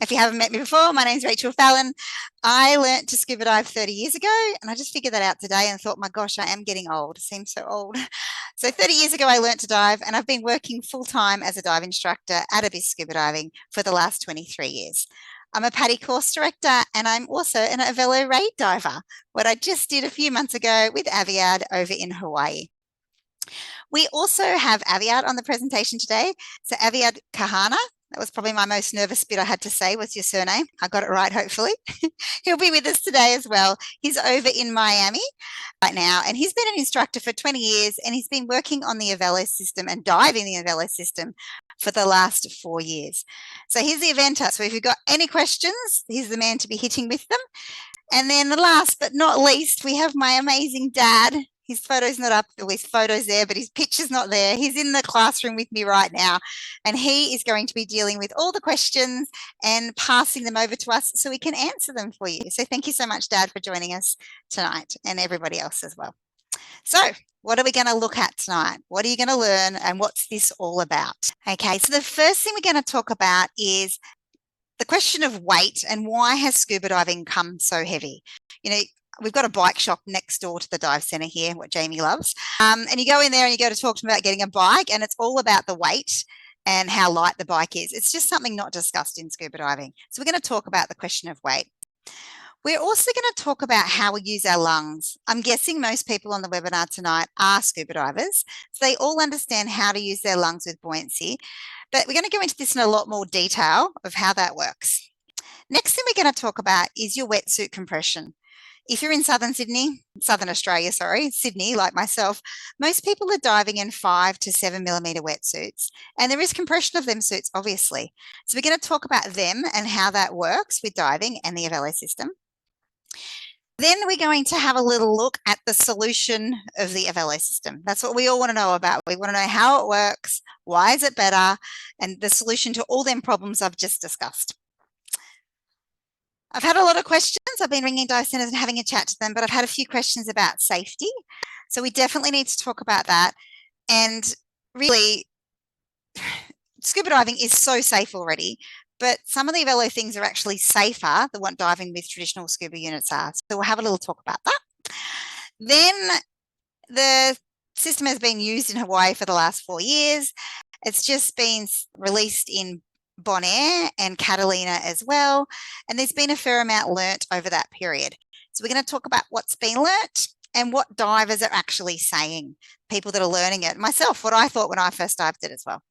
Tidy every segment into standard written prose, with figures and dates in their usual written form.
If you haven't met me before, my name's Rachael Fallon. I learnt to scuba dive 30 years ago, and I just figured that out today and thought, my gosh, I am getting old. It seems so old. So 30 years ago, I learnt to dive, and I've been working full-time as a dive instructor at Abyss Scuba Diving for the last 23 years. I'm a PADI course director, and I'm also an Avelo raid diver, what I just did a few months ago with Aviad over in Hawaii. We also have Aviad on the presentation today. So Aviad Cahana, that was probably my most nervous bit I had to say was your surname. I got it right, hopefully. He'll be with us today as well. He's over in Miami right now, and he's been an instructor for 20 years, and he's been working on the Avelo system and diving the Avelo system for the last 4 years. So he's the eventer. So if you've got any questions, he's the man to be hitting with them. And then last but not least, we have my amazing dad. His photo's not up, or his photo's there, but his picture's not there. He's in the classroom with me right now, and he is going to be dealing with all the questions and passing them over to us so we can answer them for you. So thank you so much, Dad, for joining us tonight, and everybody else as well. So what are we going to look at tonight? What are you going to learn, and what's this all about? Okay, so the first thing we're going to talk about is the question of weight and why has scuba diving come so heavy? You know, we've got a bike shop next door to the dive centre here, what Jamie loves. And you go in there and you go to talk to them about getting a bike, and it's all about the weight and how light the bike is. It's just something not discussed in scuba diving. So we're going to talk about the question of weight. We're also going to talk about how we use our lungs. I'm guessing most people on the webinar tonight are scuba divers, so they all understand how to use their lungs with buoyancy. But we're going to go into this in a lot more detail of how that works. Next thing we're going to talk about is your wetsuit compression. If you're in southern Australia, Sydney, like myself, most people are diving in 5 to 7 millimeter wetsuits, and there is compression of them suits, obviously. So we're going to talk about them and how that works with diving and the Avelo system. Then we're going to have a little look at the solution of the Avelo system. That's what we all want to know about. We want to know how it works, why is it better, and the solution to all them problems I've just discussed. I've had a lot of questions. I've been ringing dive centers and having a chat to them, but I've had a few questions about safety. So we definitely need to talk about that. And really, scuba diving is so safe already, but some of the Avelo things are actually safer than what diving with traditional scuba units are. So we'll have a little talk about that. Then the system has been used in Hawaii for the last 4 years. It's just been released in Bonaire and Catalina as well. And there's been a fair amount learnt over that period. So we're going to talk about what's been learnt and what divers are actually saying, people that are learning it. Myself, what I thought when I first dived it as well.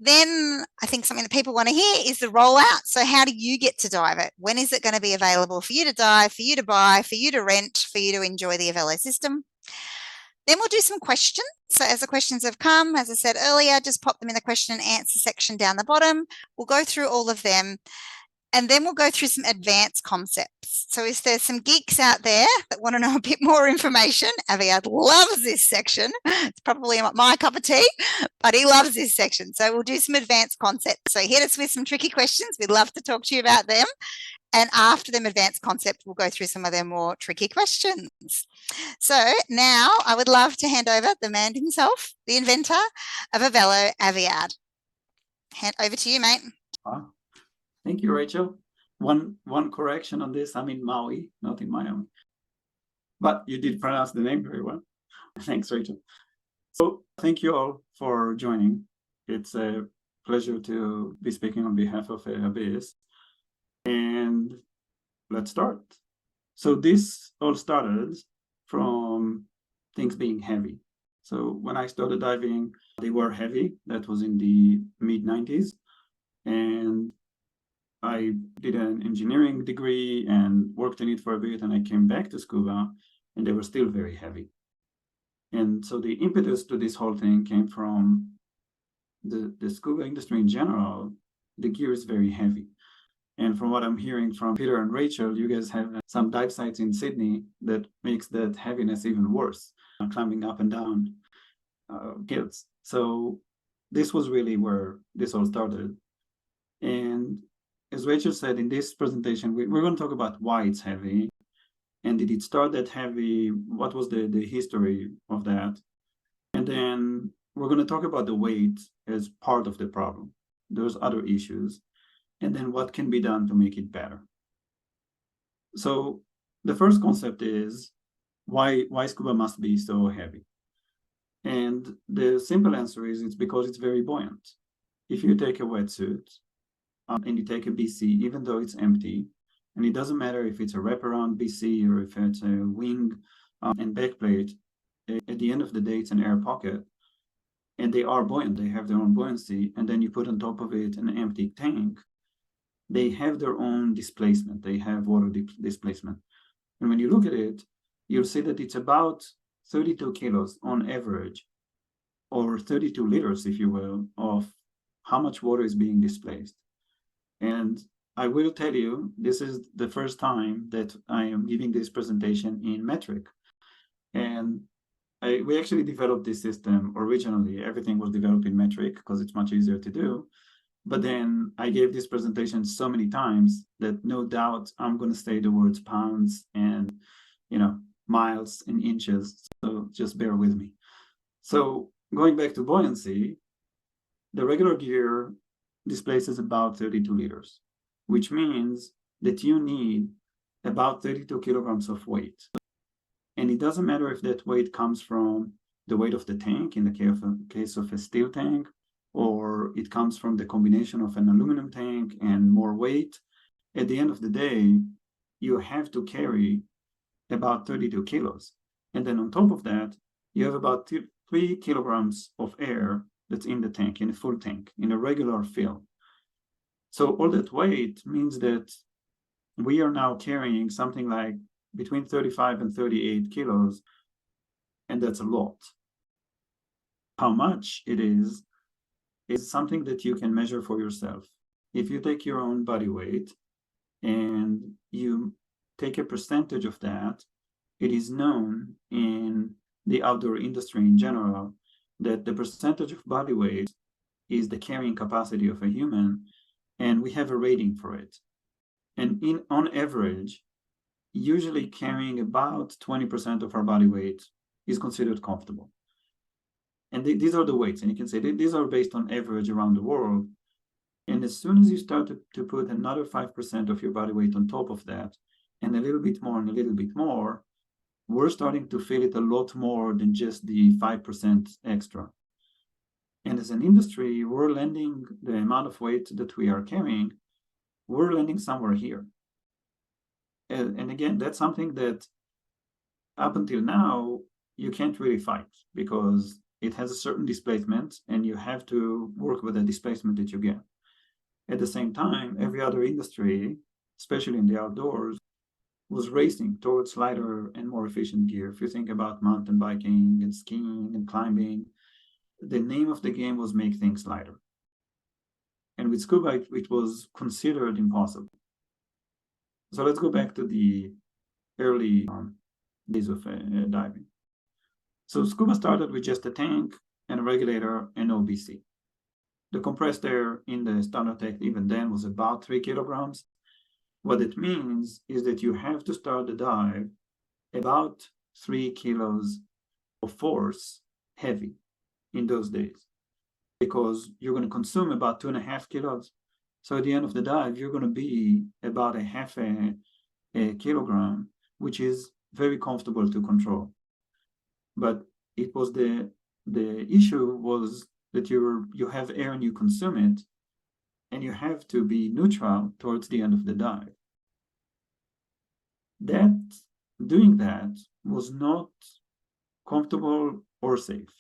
Then I think something that people want to hear is the rollout. So how do you get to dive it? When is it going to be available for you to dive, for you to buy, for you to rent, for you to enjoy the Avelo system? Then we'll do some questions. So as the questions have come, as I said earlier, just pop them in the question and answer section down the bottom. We'll go through all of them, and then we'll go through some advanced concepts. So if there's some geeks out there that want to know a bit more information, Aviad loves this section. It's probably not my cup of tea, but he loves this section. So we'll do some advanced concepts. So hit us with some tricky questions. We'd love to talk to you about them. And after them advanced concept, we'll go through some of their more tricky questions. So now I would love to hand over the man himself, the inventor of Avelo, Aviad. Hand over to you, mate. Thank you, Rachel. One correction on this. I'm in Maui, not in Miami. But you did pronounce the name very well. Thanks, Rachel. So thank you all for joining. It's a pleasure to be speaking on behalf of Abyss. And let's start. So this all started from things being heavy. So when I started diving, they were heavy. That was in the mid-90s. And I did an engineering degree and worked in it for a bit, and I came back to scuba, and they were still very heavy. And so the impetus to this whole thing came from the scuba industry in general. The gear is very heavy. And from what I'm hearing from Peter and Rachel, you guys have some dive sites in Sydney that makes that heaviness even worse, climbing up and down gills. So this was really where this all started. And as Rachel said, in this presentation, we're going to talk about why it's heavy. And did it start that heavy? What was the history of that? And then we're going to talk about the weight as part of the problem. There's other issues. and then what can be done to make it better. So the first concept is why scuba must be so heavy. And the simple answer is it's because it's very buoyant. If you take a wetsuit and you take a BC, even though it's empty, and it doesn't matter if it's a wraparound BC or if it's a wing and backplate, at the end of the day, it's an air pocket, and they are buoyant. They have their own buoyancy, and then you put on top of it an empty tank. They have their own displacement. They have water displacement. And when you look at it, you'll see that it's about 32 kilos on average, or 32 liters, if you will, of how much water is being displaced. And I will tell you, this is the first time that I am giving this presentation in metric. And we actually developed this system originally. Everything was developed in metric because it's much easier to do. But then I gave this presentation so many times that no doubt I'm going to say the words pounds and, miles and inches. So just bear with me. So going back to buoyancy, the regular gear displaces about 32 liters, which means that you need about 32 kilograms of weight. And it doesn't matter if that weight comes from the weight of the tank in the case of a steel tank, or it comes from the combination of an aluminum tank and more weight. At the end of the day, you have to carry about 32 kilos. And then on top of that, you have about 3 kilograms of air that's in the tank, in a full tank, in a regular fill. So all that weight means that we are now carrying something like between 35 and 38 kilos, and that's a lot. How much it is something that you can measure for yourself. If you take your own body weight and you take a percentage of that, it is known in the outdoor industry in general that the percentage of body weight is the carrying capacity of a human, and we have a rating for it. And on average, usually carrying about 20% of our body weight is considered comfortable. And these are the weights, and you can say these are based on average around the world. And as soon as you start to put another 5% of your body weight on top of that, and a little bit more and a little bit more, we're starting to feel it a lot more than just the 5% extra. And as an industry, we're landing the amount of weight that we are carrying, we're landing somewhere here. And again, that's something that up until now, you can't really fight because it has a certain displacement and you have to work with the displacement that you get. At the same time, every other industry, especially in the outdoors, was racing towards lighter and more efficient gear. If you think about mountain biking and skiing and climbing, the name of the game was make things lighter. And with scuba, it was considered impossible. So let's go back to the early days of diving. So scuba started with just a tank and a regulator and no BC. The compressed air in the standard tank even then was about 3 kilograms. What it means is that you have to start the dive about 3 kilos of force heavy in those days, because you're going to consume about 2.5 kilos. So at the end of the dive, you're going to be about a half a kilogram, which is very comfortable to control. But it was the issue was that you have air and you consume it, and you have to be neutral towards the end of the dive. Doing that was not comfortable or safe.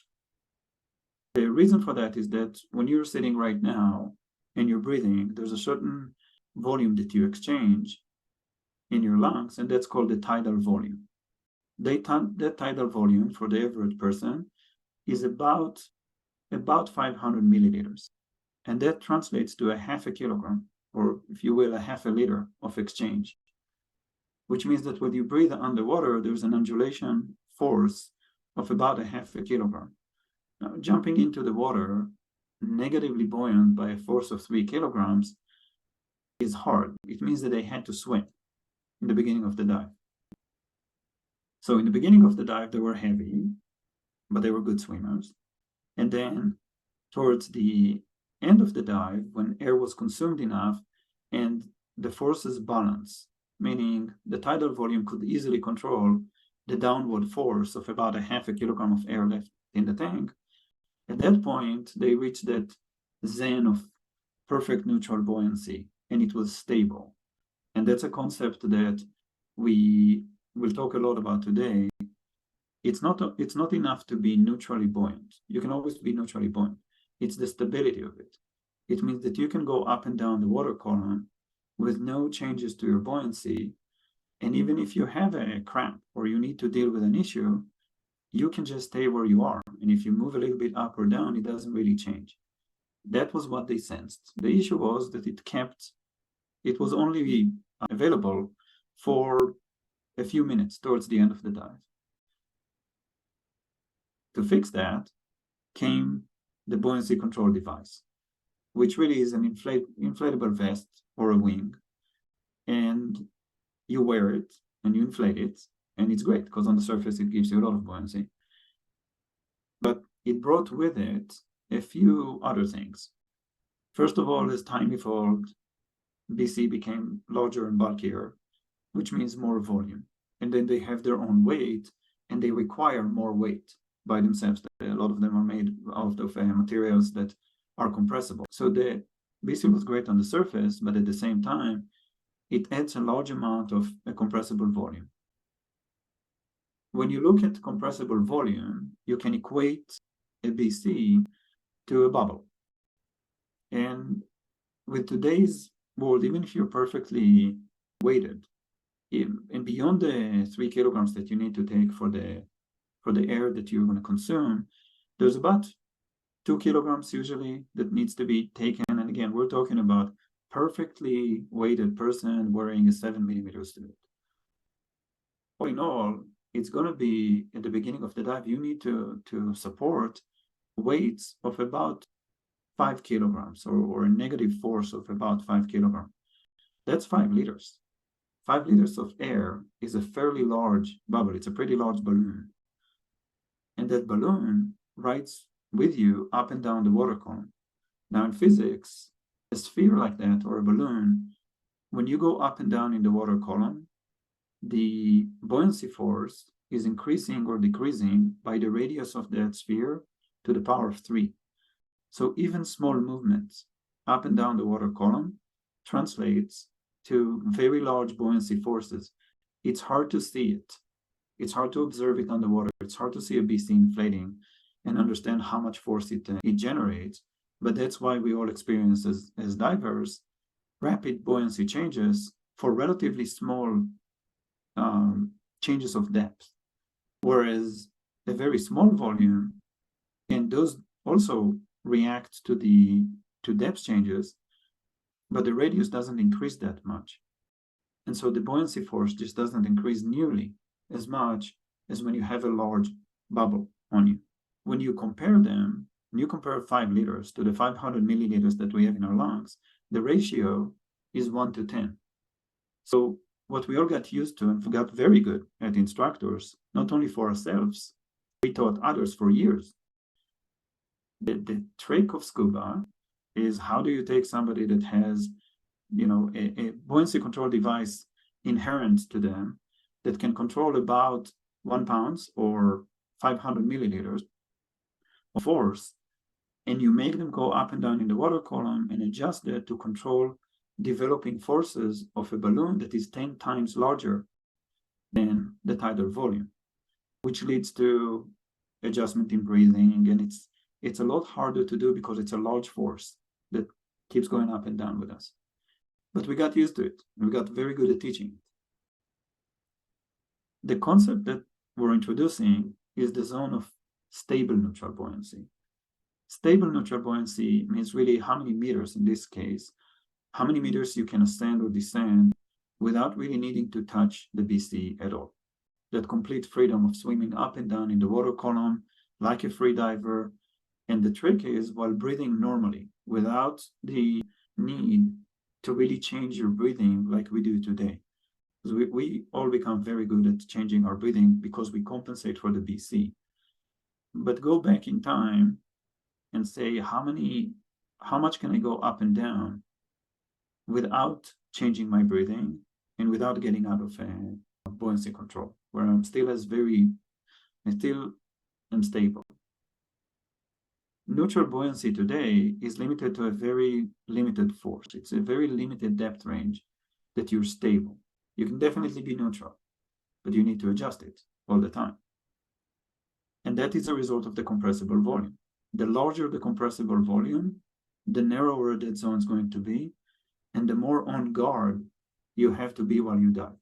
The reason for that is that when you're sitting right now and you're breathing, there's a certain volume that you exchange in your lungs, and that's called the tidal volume. That tidal volume for the average person is about 500 milliliters. And that translates to a half a kilogram, or if you will, a half a liter of exchange, which means that when you breathe underwater, there's an undulation force of about a half a kilogram. Now, jumping into the water, negatively buoyant by a force of 3 kilograms, is hard. It means that they had to swim in the beginning of the dive. So in the beginning of the dive, they were heavy, but they were good swimmers. And then towards the end of the dive, when air was consumed enough, the forces balance, meaning the tidal volume could easily control the downward force of about a half a kilogram of air left in the tank. At that point, they reached that zen of perfect neutral buoyancy, and it was stable. And that's a concept that we will talk a lot about today. It's not enough to be neutrally buoyant. You can always be neutrally buoyant. It's the stability of it. It means that you can go up and down the water column with no changes to your buoyancy. And even if you have a cramp or you need to deal with an issue, you can just stay where you are. And if you move a little bit up or down, it doesn't really change. That was what they sensed. The issue was that it was only available for a few minutes towards the end of the dive. To fix that came the buoyancy control device, which really is an inflatable vest or a wing. And you wear it and you inflate it, and it's great because on the surface it gives you a lot of buoyancy. But it brought with it a few other things. First of all, as time evolved, BC became larger and bulkier, which means more volume. And then they have their own weight, and they require more weight by themselves. A lot of them are made out of materials that are compressible. So the BC was great on the surface, but at the same time, it adds a large amount of a compressible volume. When you look at compressible volume, you can equate a BC to a bubble. And with today's world, even if you're perfectly weighted, and beyond the 3 kilograms that you need to take for the air that you're going to consume, there's about 2 kilograms usually that needs to be taken. And again, we're talking about perfectly weighted person wearing a 7mm suit. All in all, it's going to be at the beginning of the dive, you need to support weights of about 5 kilograms or a negative force of about 5 kilograms. That's 5 liters. 5 liters of air is a fairly large bubble. It's a pretty large balloon. And that balloon rides with you up and down the water column. Now in physics, a sphere like that or a balloon, when you go up and down in the water column, the buoyancy force is increasing or decreasing by the radius of that sphere to the power of 3. So even small movements up and down the water column translates to very large buoyancy forces. It's hard to see it. It's hard to observe it underwater. It's hard to see a BC inflating and understand how much force it generates. But that's why we all experience as divers rapid buoyancy changes for relatively small changes of depth. Whereas a very small volume, and those also react to depth changes, but the radius doesn't increase that much. And so the buoyancy force just doesn't increase nearly as much as when you have a large bubble on you. When you compare them, when you compare 5 liters to the 500 milliliters that we have in our lungs, the ratio is 1 to 10. So what we all got used to and got very good at instructors, not only for ourselves, we taught others for years. The trick of scuba is how do you take somebody that has, a buoyancy control device inherent to them that can control about 1 pound or 500 milliliters of force, and you make them go up and down in the water column and adjust that to control developing forces of a balloon that is 10 times larger than the tidal volume, which leads to adjustment in breathing. And it's a lot harder to do because it's a large force that keeps going up and down with us. But we got used to it. We got very good at teaching it. The concept that we're introducing is the zone of stable neutral buoyancy. Stable neutral buoyancy means really how many meters in this case, how many meters you can ascend or descend without really needing to touch the BC at all. That complete freedom of swimming up and down in the water column like a free diver. And the trick is while breathing normally without the need to really change your breathing like we do today. Because we all become very good at changing our breathing because we compensate for the BC. But go back in time and say how much can I go up and down without changing my breathing and without getting out of buoyancy control, where I'm still am stable. Neutral buoyancy today is limited to a very limited force. It's a very limited depth range that you're stable. You can definitely be neutral, but you need to adjust it all the time. And that is a result of the compressible volume. The larger the compressible volume, the narrower that zone is going to be, and the more on guard you have to be while you dive.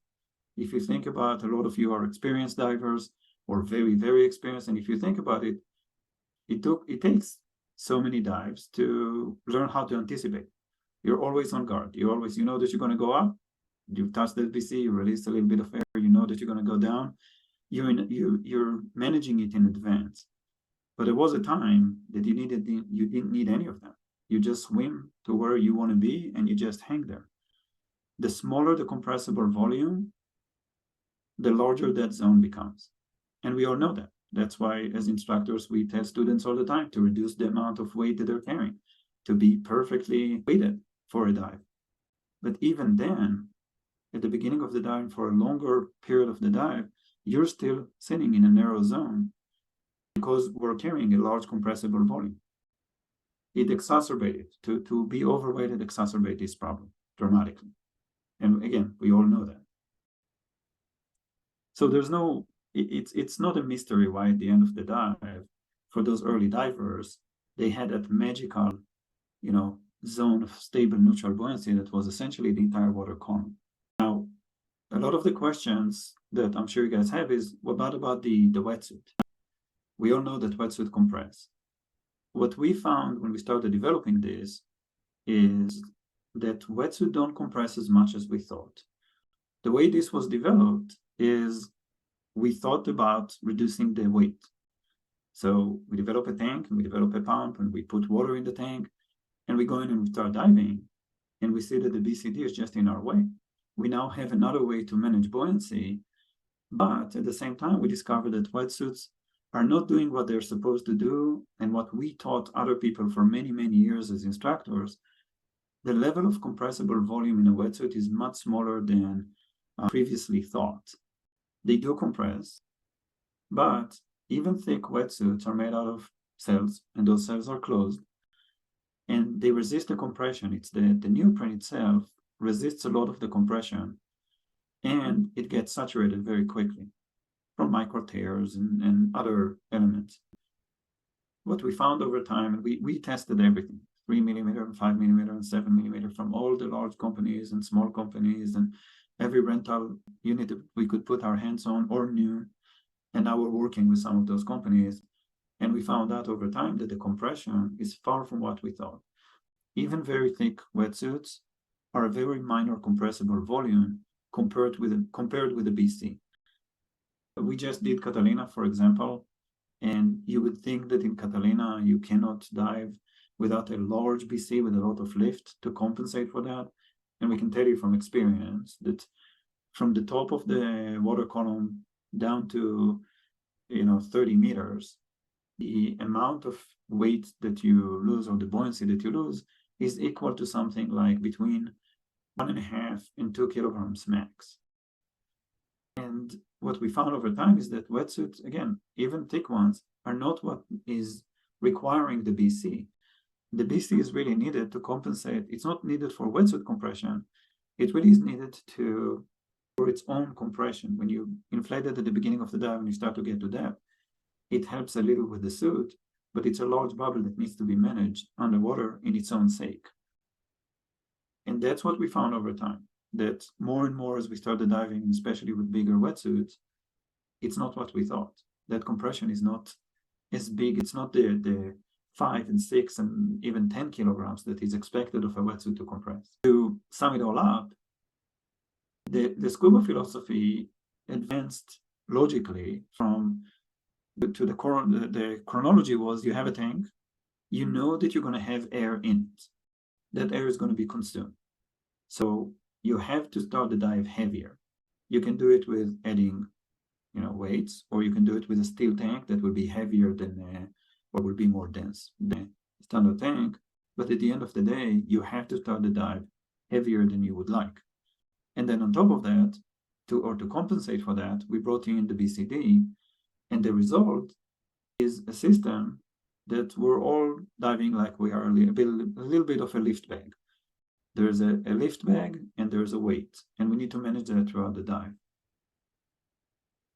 If you think about, a lot of you are experienced divers or very, very experienced, and if you think about it, it takes so many dives to learn how to anticipate. You're always on guard. You know that you're going to go up. You've touched the BC, you release a little bit of air, you know that you're going to go down. You're managing it in advance. But there was a time that you didn't need any of that. You just swim to where you want to be and you just hang there. The smaller the compressible volume, the larger that zone becomes. And we all know that. That's why, as instructors, we tell students all the time to reduce the amount of weight that they're carrying, to be perfectly weighted for a dive. But even then, at the beginning of the dive, for a longer period of the dive, you're still sitting in a narrow zone because we're carrying a large compressible volume. It exacerbated, to be overweighted exacerbate this problem dramatically. And again, we all know that. So it's not a mystery why at the end of the dive, for those early divers, they had that magical, zone of stable neutral buoyancy that was essentially the entire water column. Now, a lot of the questions that I'm sure you guys have is, what about the wetsuit? We all know that wetsuit compress. What we found when we started developing this is that wetsuit don't compress as much as we thought. The way this was developed is we thought about reducing the weight. So we develop a tank and we develop a pump and we put water in the tank and we go in and we start diving and we see that the BCD is just in our way. We now have another way to manage buoyancy, but at the same time, we discovered that wetsuits are not doing what they're supposed to do and what we taught other people for many, many years as instructors. The level of compressible volume in a wetsuit is much smaller than previously thought. They do compress, but even thick wetsuits are made out of cells, and those cells are closed, and they resist the compression. It's the neoprene itself resists a lot of the compression, and it gets saturated very quickly from micro tears and other elements. What we found over time, and we tested everything, 3 millimeter and 5 millimeter and 7 millimeter from all the large companies and small companies and every rental unit that we could put our hands on or new. And now we're working with some of those companies. And we found out over time that the compression is far from what we thought. Even very thick wetsuits are a very minor compressible volume compared with the BC. We just did Catalina, for example, and you would think that in Catalina you cannot dive without a large BC with a lot of lift to compensate for that. And we can tell you from experience that from the top of the water column down to 30 meters, the amount of weight that you lose or the buoyancy that you lose is equal to something like between 1.5 and 2 kilograms max. And what we found over time is that wetsuits, again, even thick ones, are not what is requiring the BC. The BC is really needed to compensate. It's not needed for wetsuit compression. It really is needed for its own compression. When you inflate it at the beginning of the dive and you start to get to depth, it helps a little with the suit, but it's a large bubble that needs to be managed underwater in its own sake. And that's what we found over time, that more and more as we started diving, especially with bigger wetsuits, it's not what we thought. That compression is not as big. It's not the 5 and 6 and even 10 kilograms that is expected of a wetsuit to compress. To sum it all up, the scuba philosophy advanced logically from the chronology was, you have a tank, you know that you're going to have air in it. That air is going to be consumed. So you have to start the dive heavier. You can do it with adding weights, or you can do it with a steel tank that will be heavier than or will be more dense than the standard tank. But at the end of the day, you have to start the dive heavier than you would like. And then on top of that, to compensate for that, we brought in the BCD, and the result is a system that we're all diving like we are a little bit of a lift bag. There's a lift bag and there's a weight, and we need to manage that throughout the dive.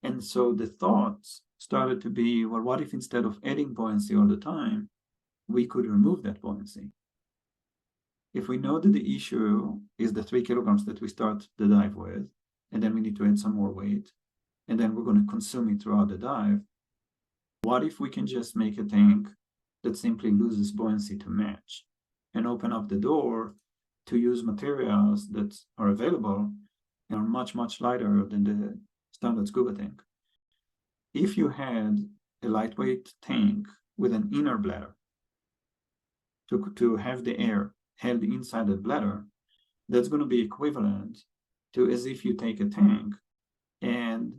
And so the thoughts started to be, well, what if instead of adding buoyancy all the time, we could remove that buoyancy? If we know that the issue is the 3 kilograms that we start the dive with, and then we need to add some more weight, and then we're going to consume it throughout the dive, what if we can just make a tank that simply loses buoyancy to match and open up the door to use materials that are available and are much, much lighter than the standard scuba tank? If you had a lightweight tank with an inner bladder to have the air held inside the bladder, that's going to be equivalent to as if you take a tank and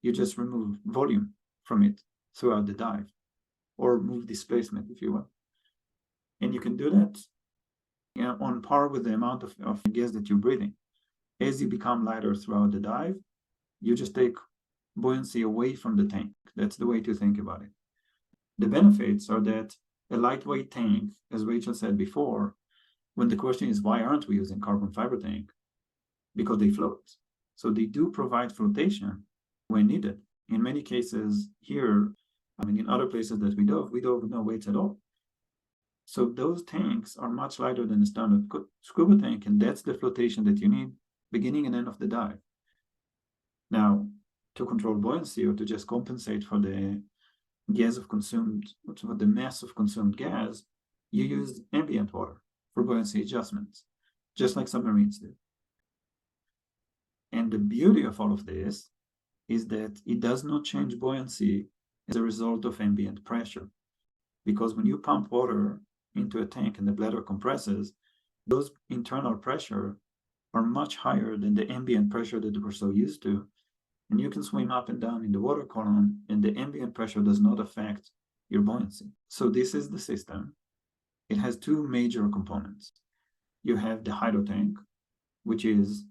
you just remove volume from it throughout the dive, or move displacement, if you will. And you can do that, you know, on par with the amount of gas that you're breathing. As you become lighter throughout the dive, you just take buoyancy away from the tank. That's the way to think about it. The benefits are that a lightweight tank, as Rachel said before, when the question is why aren't we using carbon fiber tank? Because they float. So they do provide flotation when needed. In many cases here, I mean, in other places that we dove with no weights at all. So those tanks are much lighter than a standard scuba tank, and that's the flotation that you need beginning and end of the dive. Now, to control buoyancy or to just compensate for the gas of consumed, for the mass of consumed gas, you use ambient water for buoyancy adjustments, just like submarines do. And the beauty of all of this is that it does not change buoyancy as a result of ambient pressure. Because when you pump water into a tank and the bladder compresses, those internal pressure are much higher than the ambient pressure that we're so used to. And you can swim up and down in the water column, and the ambient pressure does not affect your buoyancy. So this is the system. It has two major components. You have the hydro tank, which is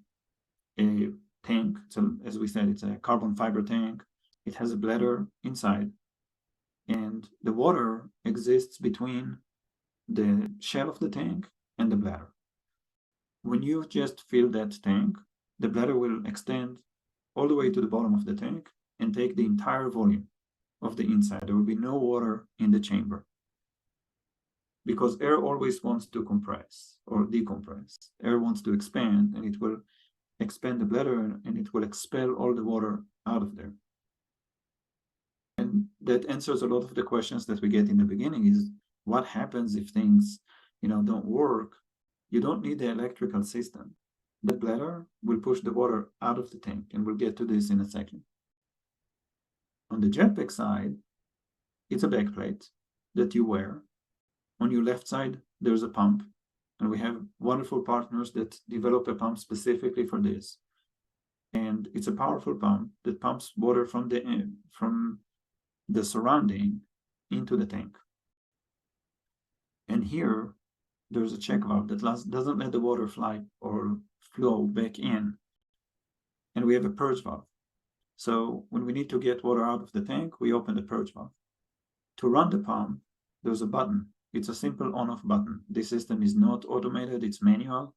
a tank. So as we said, it's a carbon fiber tank. It has a bladder inside, and the water exists between the shell of the tank and the bladder. When you just fill that tank, the bladder will extend all the way to the bottom of the tank and take the entire volume of the inside. There will be no water in the chamber, because air always wants to compress or decompress. Air wants to expand, and it will expand the bladder and it will expel all the water out of there. And that answers a lot of the questions that we get in the beginning is, what happens if things, don't work? You don't need the electrical system. The bladder will push the water out of the tank, and we'll get to this in a second. On the jetpack side, it's a backplate that you wear. On your left side, there's a pump, and we have wonderful partners that develop a pump specifically for this. And it's a powerful pump that pumps water from the surrounding into the tank. And here, there's a check valve that doesn't let the water fly or flow back in. And we have a purge valve. So when we need to get water out of the tank, we open the purge valve. To run the pump, there's a button. It's a simple on-off button. This system is not automated, it's manual.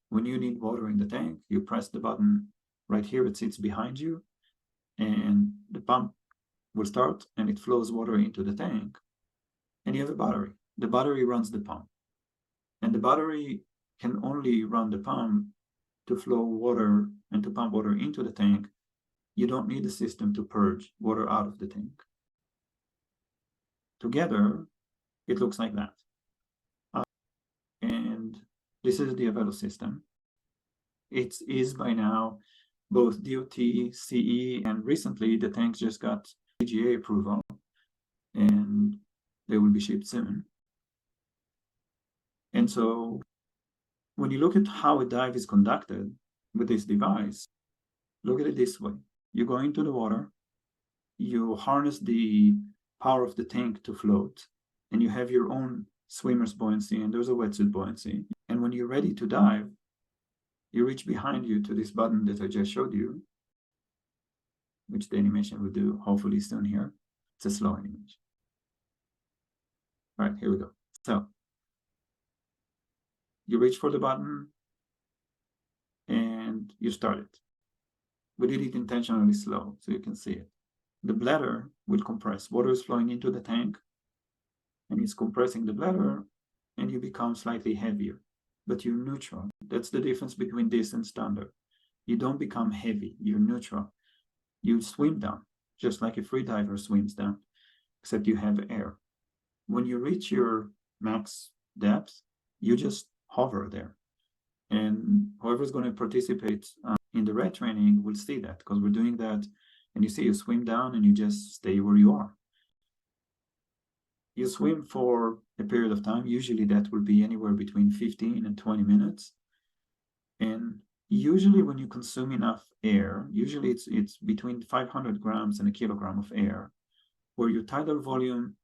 When you need water in the tank, you press the button right here. It sits behind you, and the pump will start, and it flows water into the tank. And you have a battery. The battery runs the pump. And the battery can only run the pump to flow water and to pump water into the tank. You don't need a system to purge water out of the tank. Together, it looks like that. And this is the Avelo system. It is by now both DOT, CE, and recently the tanks just got PGA approval, and they will be shipped soon. And so when you look at how a dive is conducted with this device, look at it this way. You go into the water, you harness the power of the tank to float, and you have your own swimmer's buoyancy, and there's a wetsuit buoyancy. And when you're ready to dive, you reach behind you to this button that I just showed you, which the animation will do hopefully soon here. It's a slow animation. All right, here we go. So you reach for the button and you start it. We did it intentionally slow so you can see it. The bladder will compress. Water is flowing into the tank and it's compressing the bladder and you become slightly heavier, but you're neutral. That's the difference between this and standard. You don't become heavy, you're neutral. You swim down, just like a freediver swims down, except you have air. When you reach your max depth, you just hover there. And whoever's going to participate in the red training will see that, because we're doing that. And you see, you swim down and you just stay where you are. You swim for a period of time. Usually that will be anywhere between 15 and 20 minutes. And usually when you consume enough air, usually it's between 500 grams and a kilogram of air, where your tidal volume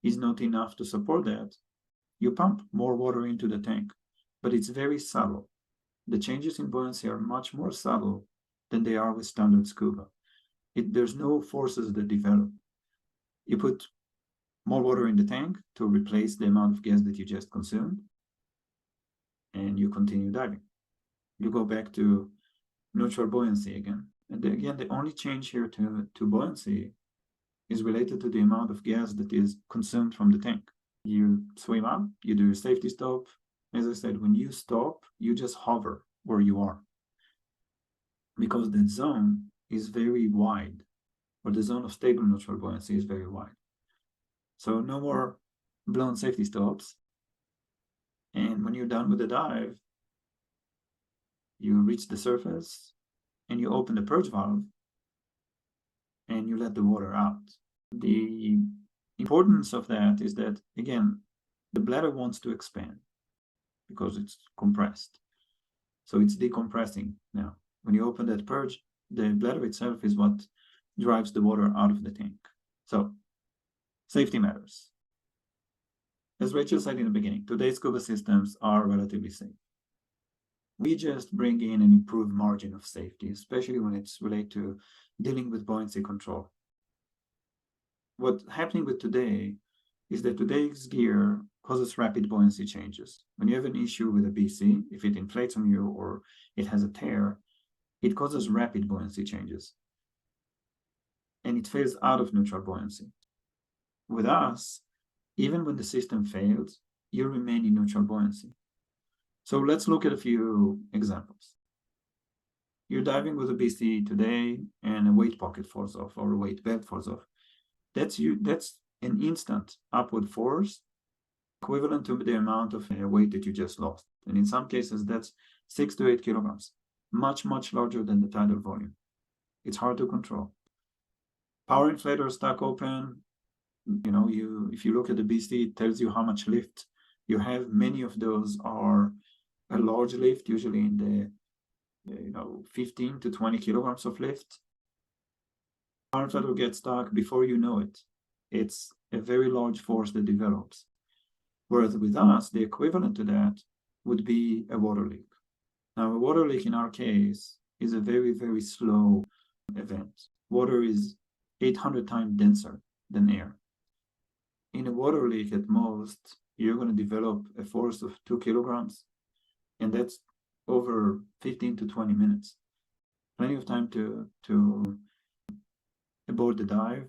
is not enough to support that, you pump more water into the tank, but it's very subtle. The changes in buoyancy are much more subtle than they are with standard scuba. There's no forces that develop. You put more water in the tank to replace the amount of gas that you just consumed, and you continue diving. You go back to neutral buoyancy again. And again, the only change here to buoyancy is related to the amount of gas that is consumed from the tank. You swim up, you do your safety stop. As I said, when you stop, you just hover where you are, because that zone is very wide, or the zone of stable neutral buoyancy is very wide. So no more blown safety stops. And when you're done with the dive, you reach the surface and you open the purge valve and you let the water out. The importance of that is that, again, the bladder wants to expand because it's compressed. So it's decompressing now. When you open that purge, the bladder itself is what drives the water out of the tank. So safety matters. As Rachel said in the beginning, today's scuba systems are relatively safe. We just bring in an improved margin of safety, especially when it's related to dealing with buoyancy control. What's happening with today is that today's gear causes rapid buoyancy changes. When you have an issue with a BC, if it inflates on you or it has a tear, it causes rapid buoyancy changes. And it fails out of neutral buoyancy. With us, even when the system fails, you remain in neutral buoyancy. So let's look at a few examples. You're diving with a BC today and a weight pocket falls off or a weight belt falls off. That's an instant upward force equivalent to the amount of weight that you just lost. And in some cases, that's 6 to 8 kilograms, much, much larger than the tidal volume. It's hard to control. Power inflator stuck open. If you look at the BC, it tells you how much lift you have. Many of those are a large lift, usually in the 15 to 20 kilograms of lift. Power inflator gets stuck before you know it. It's a very large force that develops. Whereas with us, the equivalent to that would be a water leak. Now, a water leak in our case is a very, very slow event. Water is 800 times denser than air. In a water leak, at most, you're going to develop a force of 2 kilograms, and that's over 15 to 20 minutes. Plenty of time to abort the dive,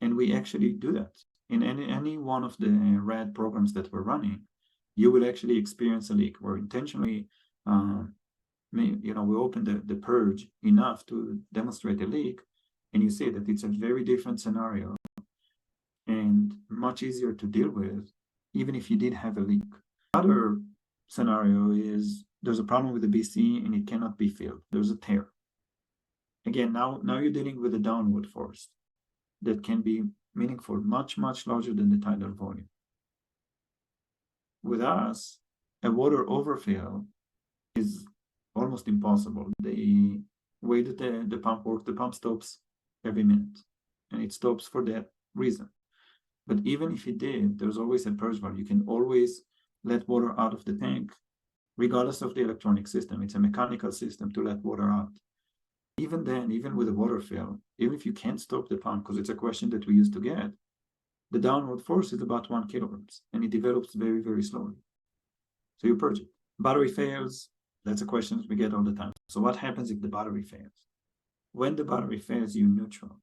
and we actually do that. In any one of the RAD programs that we're running, you will actually experience a leak where intentionally, we open the purge enough to demonstrate a leak, and you see that it's a very different scenario and much easier to deal with, even if you did have a leak. Other scenario is there's a problem with the BC and it cannot be filled. There's a tear. Again, now you're dealing with a downward force that can be meaningful, much, much larger than the tidal volume. With us, a water overfill is almost impossible. The way that the pump works, the pump stops every minute, and it stops for that reason. But even if it did, there's always a purge valve. You can always let water out of the tank regardless of the electronic system. It's a mechanical system to let water out. Even then, even with a water fill, even if you can't stop the pump, because it's a question that we used to get, the downward force is about 1 kilograms, and it develops very, very slowly. So you purge it. Battery fails, that's a question we get all the time. So what happens if the battery fails? When the battery fails, you're neutral.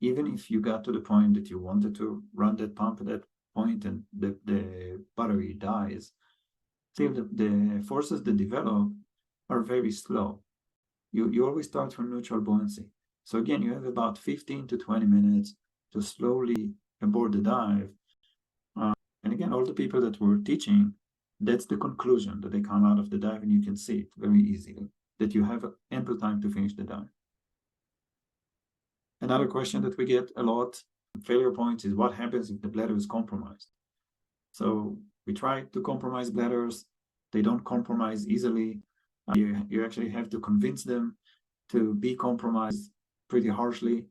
Even if you got to the point that you wanted to run that pump at that point and the battery dies, still the forces that develop are very slow. You always start from neutral buoyancy. So again, you have about 15 to 20 minutes to slowly aboard the dive. And again, all the people that were teaching, that's the conclusion that they come out of the dive, and you can see it very easily, that you have ample time to finish the dive. Another question that we get a lot, failure points, is what happens if the bladder is compromised? So we try to compromise bladders. They don't compromise easily. You actually have to convince them to be compromised pretty harshly.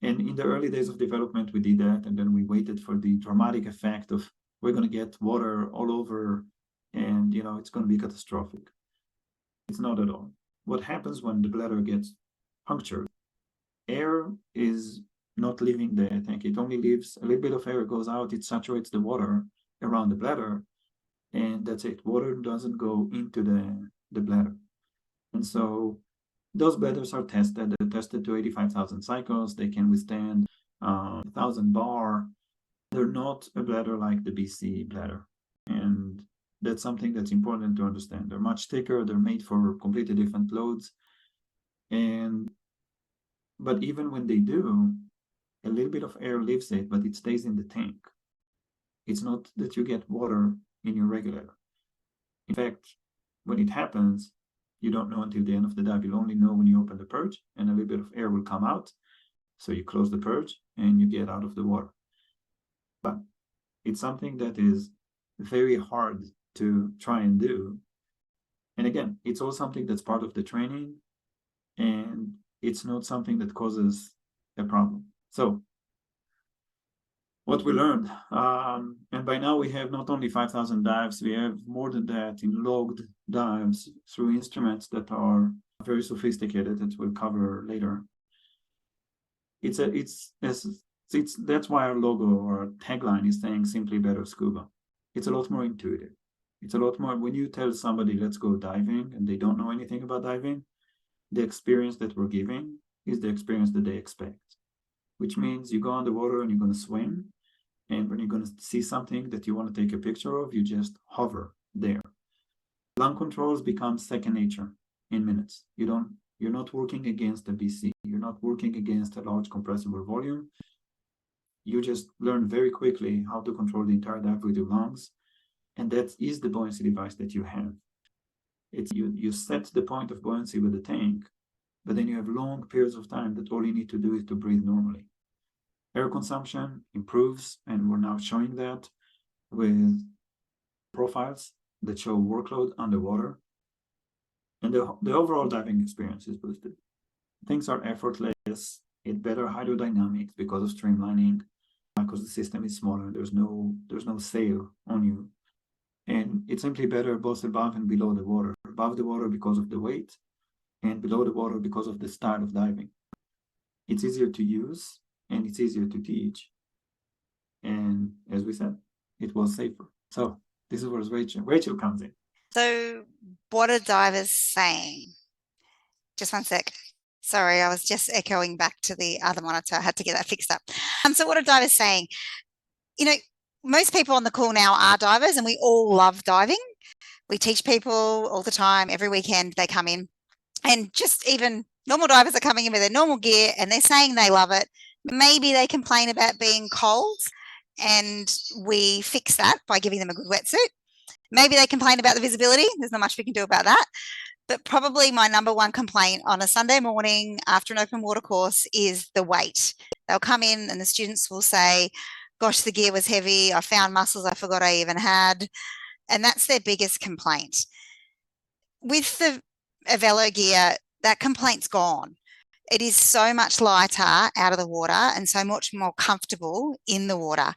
And in the early days of development, we did that, and then we waited for the dramatic effect of we're going to get water all over, and it's going to be catastrophic. It's not at all. What happens when the bladder gets punctured? Air is not leaving the tank. It only leaves a little bit of air, goes out, it saturates the water around the bladder, and that's it. Water doesn't go into the bladder. And so those bladders are tested. They're tested to 85,000 cycles. They can withstand 1,000 bar. They're not a bladder like the BC bladder. And that's something that's important to understand. They're much thicker. They're made for completely different loads. But even when they do, a little bit of air leaves it, but it stays in the tank. It's not that you get water in your regulator. In fact, when it happens, you don't know until the end of the dive. You'll only know when you open the purge, and a little bit of air will come out. So you close the purge and you get out of the water. But it's something that is very hard to try and do. And again, it's all something that's part of the training, and it's not something that causes a problem. So what we learned, and by now we have not only 5,000 dives, we have more than that in logged dives through instruments that are very sophisticated, that we'll cover later. That's why our logo or our tagline is saying simply better scuba. It's a lot more intuitive. It's a lot more, when you tell somebody, let's go diving, and they don't know anything about diving, the experience that we're giving is the experience that they expect, which means you go on the water and you're going to swim. And when you're going to see something that you want to take a picture of, you just hover there. Lung controls become second nature in minutes. You're not working against a BC. You're not working against a large compressible volume. You just learn very quickly how to control the entire dive with your lungs. And that is the buoyancy device that you have. You set the point of buoyancy with the tank, but then you have long periods of time that all you need to do is to breathe normally. Air consumption improves, and we're now showing that with profiles that show workload underwater. And the overall diving experience is boosted. Things are effortless. It's better hydrodynamics because of streamlining, because the system is smaller. There's no sail on you. And it's simply better both above and below the water. Above the water because of the weight, and below the water because of the style of diving. It's easier to use, and it's easier to teach. And as we said, it was safer. So this is where Rachael comes in. So what are divers saying? Just one sec. Sorry, I was just echoing back to the other monitor. I had to get that fixed up. So what are divers saying? Most people on the call now are divers, and we all love diving. We teach people all the time. Every weekend they come in, and just even normal divers are coming in with their normal gear, and they're saying they love it. Maybe they complain about being cold, and we fix that by giving them a good wetsuit. Maybe they complain about the visibility. There's not much we can do about that. But probably my number one complaint on a Sunday morning after an open water course is the weight. They'll come in and the students will say, gosh, the gear was heavy. I found muscles I forgot I even had. And that's their biggest complaint. With the Avelo gear, that complaint's gone. It is so much lighter out of the water and so much more comfortable in the water.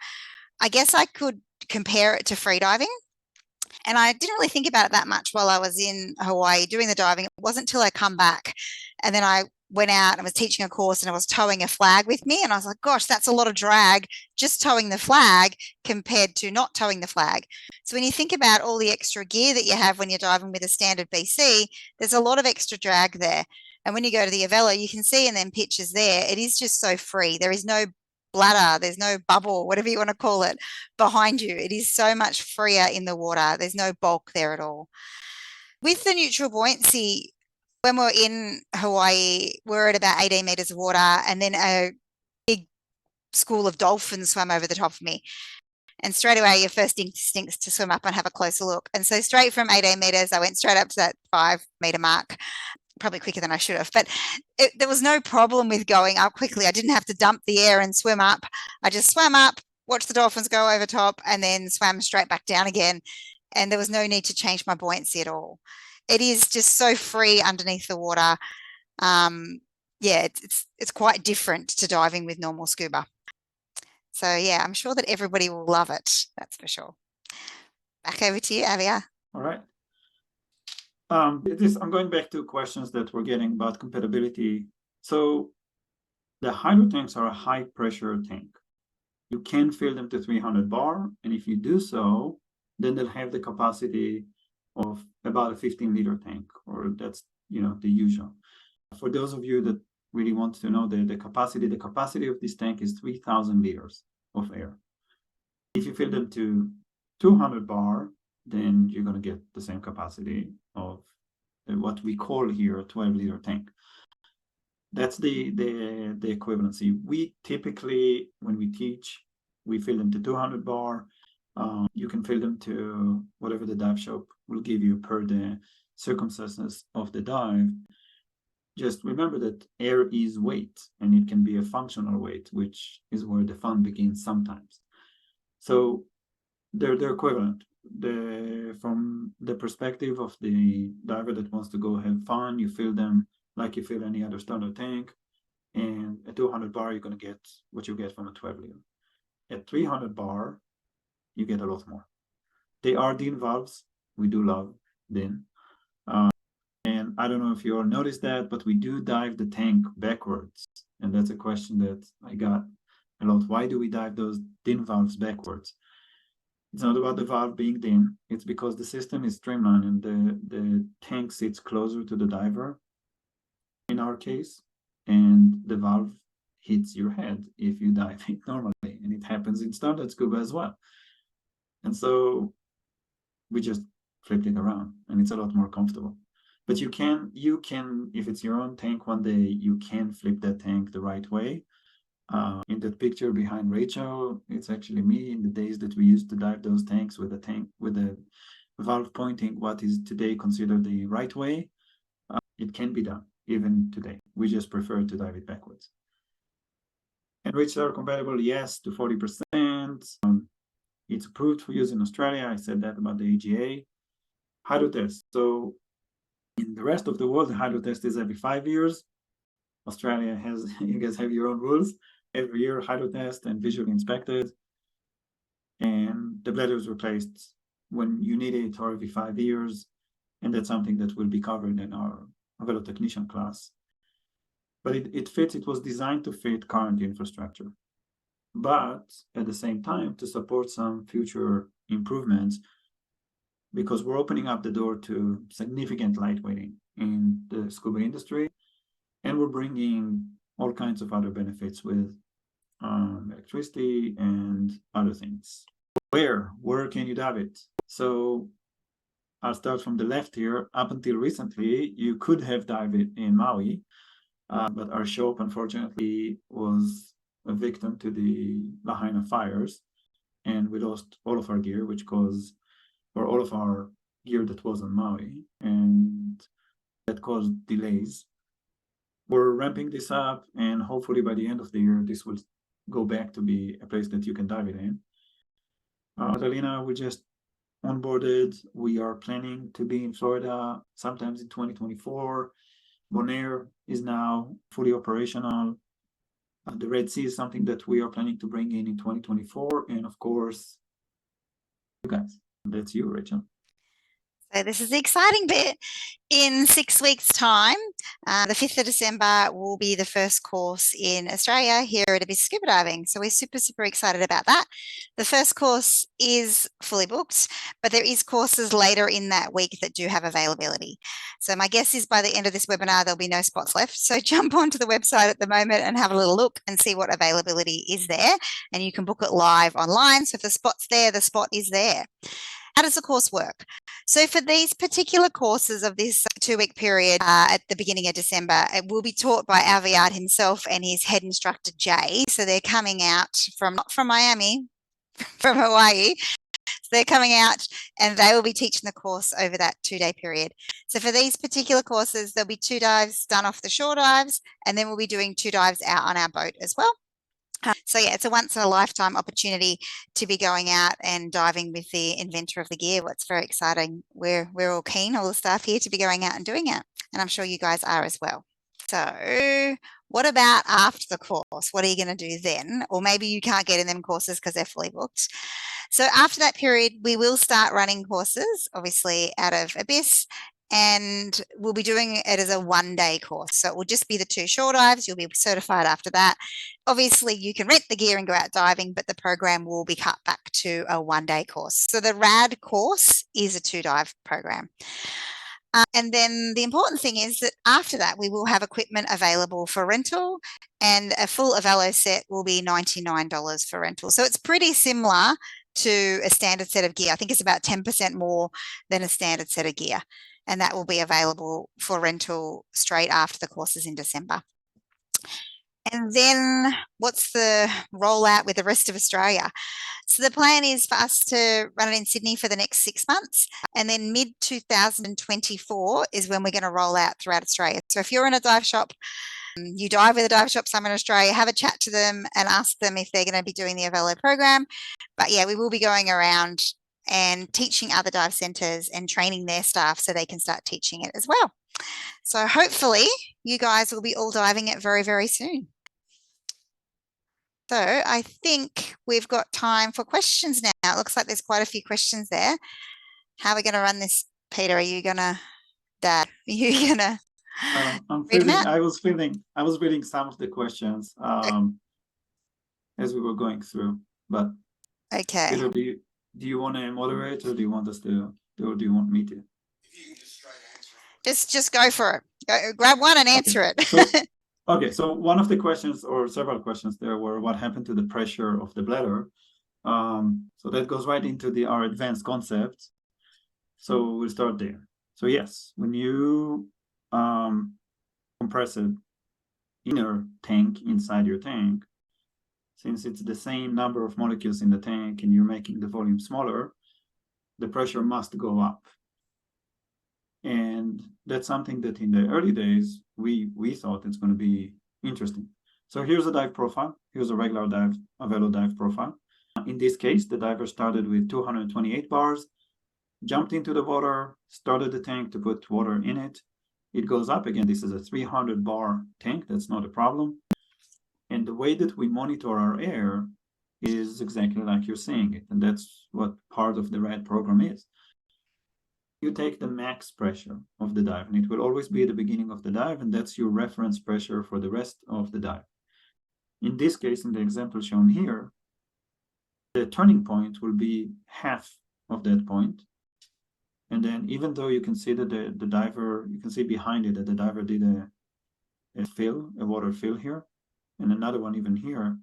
I guess I could compare it to freediving. And I didn't really think about it that much while I was in Hawaii doing the diving. It wasn't until I come back and then I went out and was teaching a course and I was towing a flag with me. And I was like, gosh, that's a lot of drag just towing the flag compared to not towing the flag. So when you think about all the extra gear that you have when you're diving with a standard BC, there's a lot of extra drag there. And when you go to the Avelo, you can see in them pictures there, it is just so free. There is no bladder, there's no bubble, whatever you want to call it, behind you. It is so much freer in the water. There's no bulk there at all. With the neutral buoyancy, when we're in Hawaii, we're at about 18 meters of water, and then a big school of dolphins swam over the top of me. And straight away, your first instinct is to swim up and have a closer look. And so straight from 18 meters, I went straight up to that 5 meter mark, probably quicker than I should have. But there was no problem with going up quickly. I didn't have to dump the air and swim up. I just swam up, watched the dolphins go over top, and then swam straight back down again. And there was no need to change my buoyancy at all. It is just so free underneath the water. Yeah, it's quite different to diving with normal scuba. So yeah, I'm sure that everybody will love it. That's for sure. Back over to you, Avia. All right. I'm going back to questions that we're getting about compatibility. So the hydro tanks are a high pressure tank. You can fill them to 300 bar, and if you do so, then they'll have the capacity of about a 15-liter tank, or that's the usual. For those of you that really want to know the capacity of this tank is 3,000 liters of air. If you fill them to 200 bar, then you're going to get the same capacity of what we call here a 12-liter tank. That's the equivalency. We typically, when we teach, we fill them to 200 bar. You can fill them to whatever the dive shop will give you per the circumstances of the dive. Just remember that air is weight, and it can be a functional weight, which is where the fun begins sometimes. So they're equivalent. From the perspective of the diver that wants to go have fun, you fill them like you fill any other standard tank, and at 200 bar, you're going to get what you get from a 12-liter. At 300 bar, you get a lot more. They are DIN valves. We do love DIN. And I don't know if you all noticed that, but we do dive the tank backwards. And that's a question that I got a lot. Why do we dive those DIN valves backwards? It's not about the valve being DIN. It's because the system is streamlined and the tank sits closer to the diver, in our case, and the valve hits your head if you dive it normally. And it happens in standard scuba as well. And so we just flipped it around, and it's a lot more comfortable. But you can, if it's your own tank one day, you can flip that tank the right way. In that picture behind Rachel, it's actually me in the days that we used to dive those tanks with the valve pointing what is today considered the right way. It can be done even today. We just prefer to dive it backwards. And which are compatible, yes, to 40%. It's approved for use in Australia. I said that about the AGA. Hydro test. So in the rest of the world, the hydro test is every 5 years. Australia has, you guys have your own rules. Every year, hydro test and visually inspected. And the bladder is replaced when you need it, or every 5 years. And that's something that will be covered in our Avelo technician class. But it was designed to fit current infrastructure. But at the same time, to support some future improvements, because we're opening up the door to significant lightweighting in the scuba industry, and we're bringing all kinds of other benefits with electricity and other things. Where can you dive it? So I'll start from the left here. Up until recently, you could have dived it in Maui, but our shop, unfortunately, was a victim to the Lahaina fires, and we lost all of our gear, all of our gear that was on Maui, and that caused delays. We're ramping this up, and hopefully by the end of the year, this will go back to be a place that you can dive it in. Catalina, we just onboarded. We are planning to be in Florida sometimes in 2024. Bonaire is now fully operational. The Red Sea is something that we are planning to bring in 2024. And of course, you guys. That's you, Rachel. So this is the exciting bit. In 6 weeks' time, the 5th of December will be the first course in Australia here at Abyss Scuba Diving. So we're super, super excited about that. The first course is fully booked, but there is courses later in that week that do have availability. So my guess is by the end of this webinar, there'll be no spots left. So jump onto the website at the moment and have a little look and see what availability is there. And you can book it live online. So if the spot's there, the spot is there. How does the course work? So for these particular courses of this 2-week period at the beginning of December, it will be taught by Aviad himself and his head instructor, Jay. So they're coming out from, not from Miami, from Hawaii. So they're coming out and they will be teaching the course over that 2-day period. So for these particular courses, there'll be 2 dives done off the shore dives, and then we'll be doing 2 dives out on our boat as well. So yeah, it's a once in a lifetime opportunity to be going out and diving with the inventor of the gear. What's very exciting. We're all keen, all the staff here, to be going out and doing it. And I'm sure you guys are as well. So what about after the course? What are you going to do then? Or maybe you can't get in them courses because they're fully booked. So after that period, we will start running courses, obviously out of Abyss, and we'll be doing it as a 1-day course. So it will just be the 2 shore dives. You'll be certified after that. Obviously, you can rent the gear and go out diving, but the program will be cut back to a 1-day course. So the RAD course is a 2-dive program. And then the important thing is that after that, we will have equipment available for rental, and a full Avelo set will be $99 for rental. So it's pretty similar to a standard set of gear. I think it's about 10% more than a standard set of gear. And that will be available for rental straight after the courses in December. And then what's the rollout with the rest of Australia? So the plan is for us to run it in Sydney for the next 6 months, and then mid-2024 is when we're going to roll out throughout Australia. So if you're in a dive shop, you dive with a dive shop somewhere in Australia, have a chat to them and ask them if they're going to be doing the Avelo program. But yeah, we will be going around and teaching other dive centres and training their staff so they can start teaching it as well. So hopefully you guys will be all diving it very, very soon. So I think we've got time for questions now. It looks like there's quite a few questions there. How are we going to run this, Peter? Are you going to, Dad, are you going to read them out? I was reading some of the questions as we were going through, but okay. Peter, do you want to moderate, or do you want us to, or do you want me to? Just go for it. Go, grab one and answer it. So one of the questions, or several questions there, were what happened to the pressure of the bladder. So that goes right into our advanced concepts. So we'll start there. So yes, when you compress an inner tank inside your tank, since it's the same number of molecules in the tank and you're making the volume smaller, the pressure must go up. And that's something that in the early days, we thought it's going to be interesting. So here's a dive profile. Here's a regular dive, Avelo dive profile. In this case, the diver started with 228 bars, jumped into the water, started the tank to put water in it. It goes up again. This is a 300 bar tank. That's not a problem. And the way that we monitor our air is exactly like you're seeing it. And that's what part of the RAD program is. You take the max pressure of the dive, and it will always be at the beginning of the dive, and that's your reference pressure for the rest of the dive. In this case, in the example shown here, the turning point will be half of that point. And then even though you can see that the diver, you can see behind it that the diver did a water fill here, and another one even here,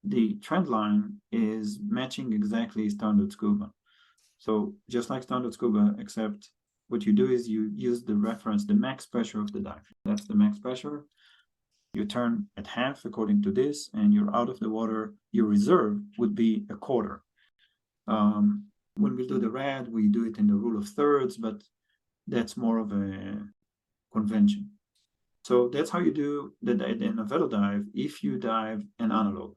the trend line is matching exactly standard scuba. So just like standard scuba, except what you do is you use the reference, the max pressure of the dive. That's the max pressure. You turn at half according to this, and you're out of the water. Your reserve would be a quarter. When we do the RAD, we do it in the rule of thirds, but that's more of a convention. So that's how you do the Avelo dive if you dive an analog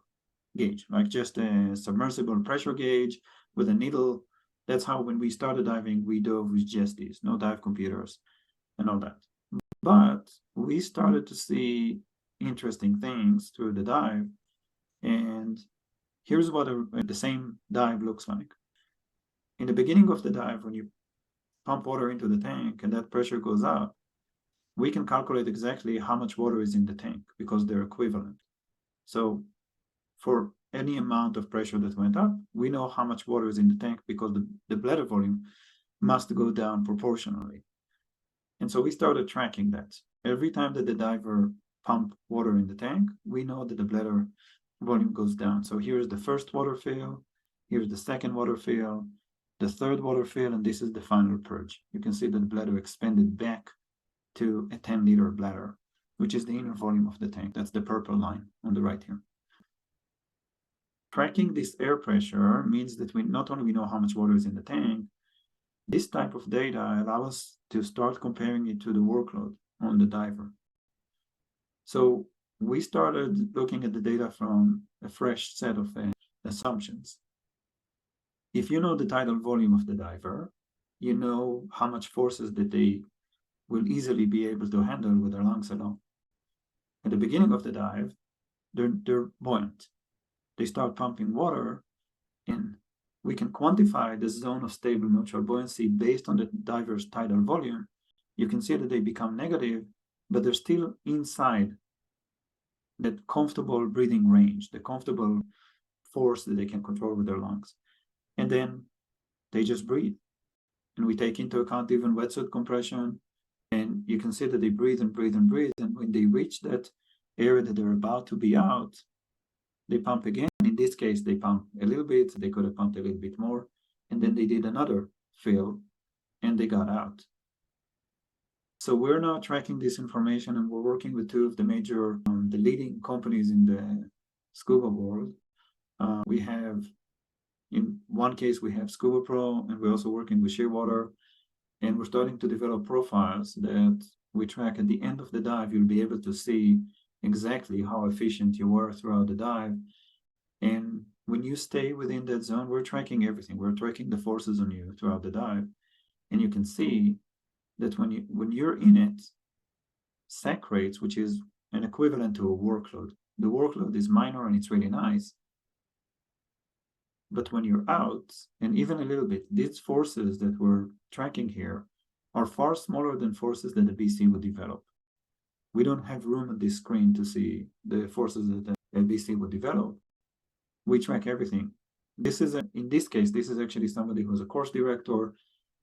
gauge, like just a submersible pressure gauge with a needle. That's how when we started diving, we dove with just these, no dive computers and all that. But we started to see interesting things through the dive. And here's what the same dive looks like. In the beginning of the dive, when you pump water into the tank and that pressure goes up, we can calculate exactly how much water is in the tank because they're equivalent. So for any amount of pressure that went up, we know how much water is in the tank because the bladder volume must go down proportionally. And so we started tracking that. Every time that the diver pump water in the tank, we know that the bladder volume goes down. So here's the first water fill, here's the second water fill, the third water fill, and this is the final purge. You can see that the bladder expanded back to a 10-liter bladder, which is the inner volume of the tank. That's the purple line on the right here. Tracking this air pressure means that we not only know how much water is in the tank, this type of data allows us to start comparing it to the workload on the diver. So we started looking at the data from a fresh set of assumptions. If you know the tidal volume of the diver, you know how much forces that they will easily be able to handle with their lungs alone. At the beginning of the dive, they're buoyant. They start pumping water, and we can quantify the zone of stable neutral buoyancy based on the diver's tidal volume. You can see that they become negative, but they're still inside that comfortable breathing range, the comfortable force that they can control with their lungs. And then they just breathe. And we take into account even wetsuit compression, and you can see that they breathe and breathe and breathe. And when they reach that area that they're about to be out, they pump again. In this case, they pump a little bit. They could have pumped a little bit more. And then they did another fill, and they got out. So we're now tracking this information, and we're working with two of the major, the leading companies in the scuba world. We have, in one case, we have Scuba Pro, and we're also working with Shearwater, and we're starting to develop profiles that we track at the end of the dive. You'll be able to see exactly how efficient you were throughout the dive. And when you stay within that zone, we're tracking everything. We're tracking the forces on you throughout the dive. And you can see that when you're in it, SAC rates, which is an equivalent to a workload, the workload is minor and it's really nice. But when you're out, and even a little bit, these forces that we're tracking here are far smaller than forces that the BC would develop. We don't have room on this screen to see the forces that the BC would develop. We track everything. In this case, this is actually somebody who's a course director,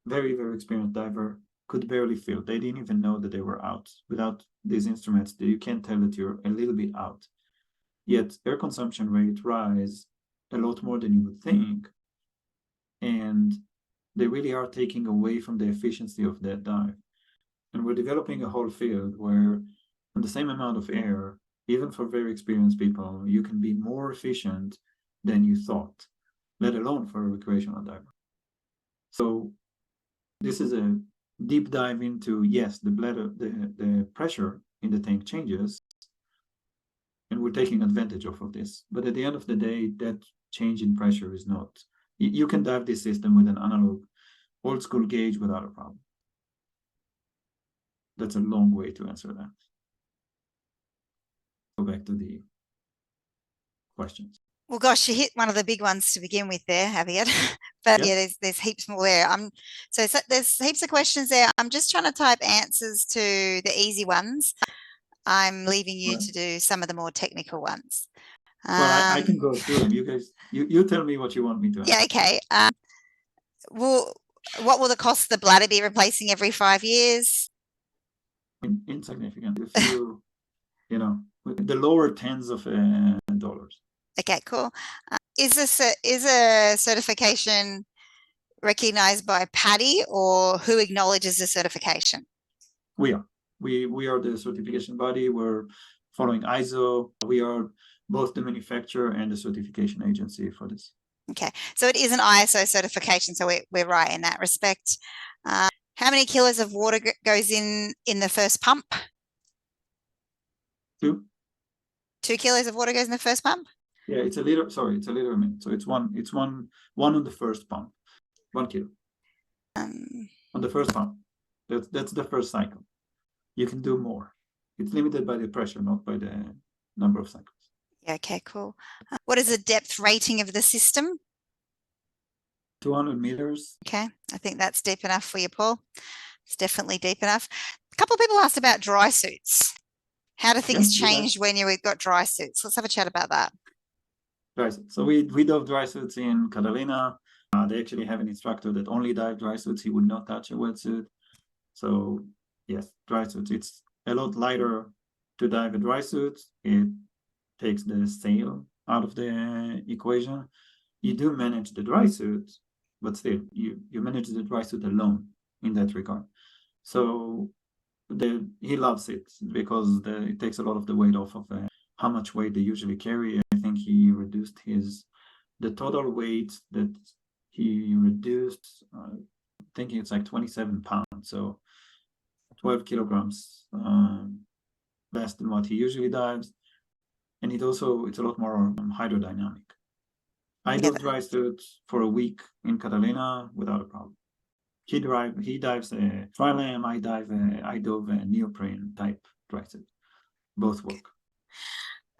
very, very experienced diver, could barely feel. They didn't even know that they were out. Without these instruments, you can't tell that you're a little bit out. Yet air consumption rate rise a lot more than you would think. And they really are taking away from the efficiency of that dive. And we're developing a whole field where on the same amount of air, even for very experienced people, you can be more efficient than you thought, let alone for a recreational diver. So this is a deep dive into, yes, the pressure in the tank changes, and we're taking advantage of this. But at the end of the day, that change in pressure is not, you can dive this system with an analog old school gauge without a problem. That's a long way to answer that. Go back to the questions. Well, gosh, you hit one of the big ones to begin with there, Aviad. But yeah, there's heaps more there. So there's heaps of questions there. I'm just trying to type answers to the easy ones. I'm leaving you to do some of the more technical ones. Well, I can go through them. You guys, you tell me what you want me to answer. Yeah, okay. What will the cost of the bladder be replacing every 5 years? Insignificant. A few, the lower tens of dollars. Okay, cool. Is a certification recognized by PADI, or who acknowledges the certification? We are. We are the certification body. We're following ISO. We are both the manufacturer and the certification agency for this. Okay, so it is an ISO certification, so we're right in that respect. How many kilos of water goes in the first pump? 2. 2 kilos of water goes in the first pump? Yeah, it's a liter. Sorry, it's a liter a minute. So it's one on the first pump. 1 kilo. On the first pump. That's the first cycle. You can do more. It's limited by the pressure, not by the number of cycles. Yeah, okay, cool. What is the depth rating of the system? 200 meters. Okay, I think that's deep enough for you, Paul. It's definitely deep enough. A couple of people asked about dry suits. How do things change when you've got dry suits? Let's have a chat about that. Dry suits. So we dove dry suits in Catalina. They actually have an instructor that only dive dry suits. He would not touch a wetsuit. So yes, dry suits. It's a lot lighter to dive a dry suit. It takes the sail out of the equation. You do manage the dry suit, but still, you manage the dry suit alone in that regard. So he loves it because it takes a lot of the weight off of how much weight they usually carry. I think he reduced the total weight that he reduced. Thinking it's like 27 pounds, so 12 kilograms less than what he usually dives, and it's a lot more hydrodynamic. I dove dry suit for a week in Catalina without a problem. He dives a tri-lam. I dove a neoprene type dry suit. Both work.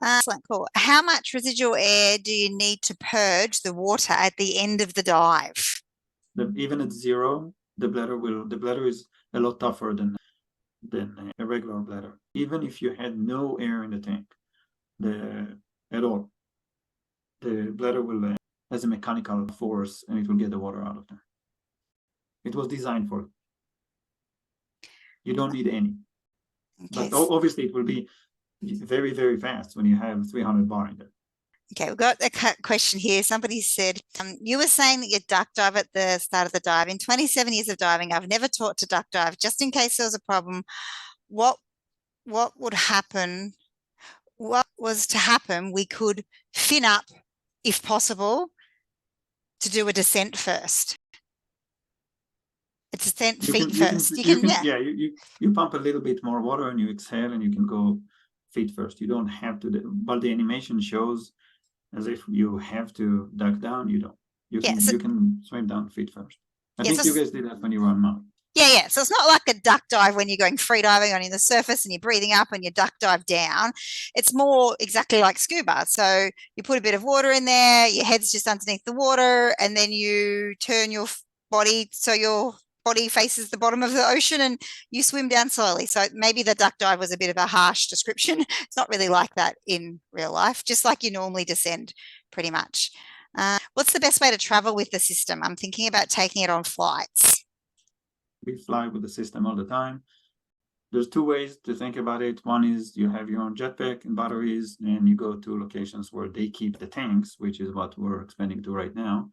Excellent, cool. How much residual air do you need to purge the water at the end of the dive? Even at zero, the bladder is a lot tougher than a regular bladder. Even if you had no air in the tank, at all, the bladder will has a mechanical force and it will get the water out of there. It was designed for it. You don't need any. Okay. But obviously it will be very, very fast when you have 300 bar in there. Okay, we've got a question here. Somebody said, you were saying that you duck dive at the start of the dive. In 27 years of diving, I've never taught to duck dive. Just in case there was a problem, what would happen? What was to happen? We could fin up, if possible, to do a descent first. A descent feet first. You pump a little bit more water and you exhale and you can go feet first. You don't have to, but the animation shows as if you have to duck down. You don't. You can swim down feet first. I think you guys did that when you were on Maui. Yeah. So it's not like a duck dive when you're going free diving on the surface and you're breathing up and you duck dive down. It's more exactly like scuba. So you put a bit of water in there, your head's just underneath the water, and then you turn your body so your body faces the bottom of the ocean and you swim down slowly. So maybe the duck dive was a bit of a harsh description. It's not really like that in real life, just like you normally descend pretty much. What's the best way to travel with the system? I'm thinking about taking it on flights. We fly with the system all the time. There's two ways to think about it. One is you have your own jetpack and batteries, and you go to locations where they keep the tanks, which is what we're expanding to right now.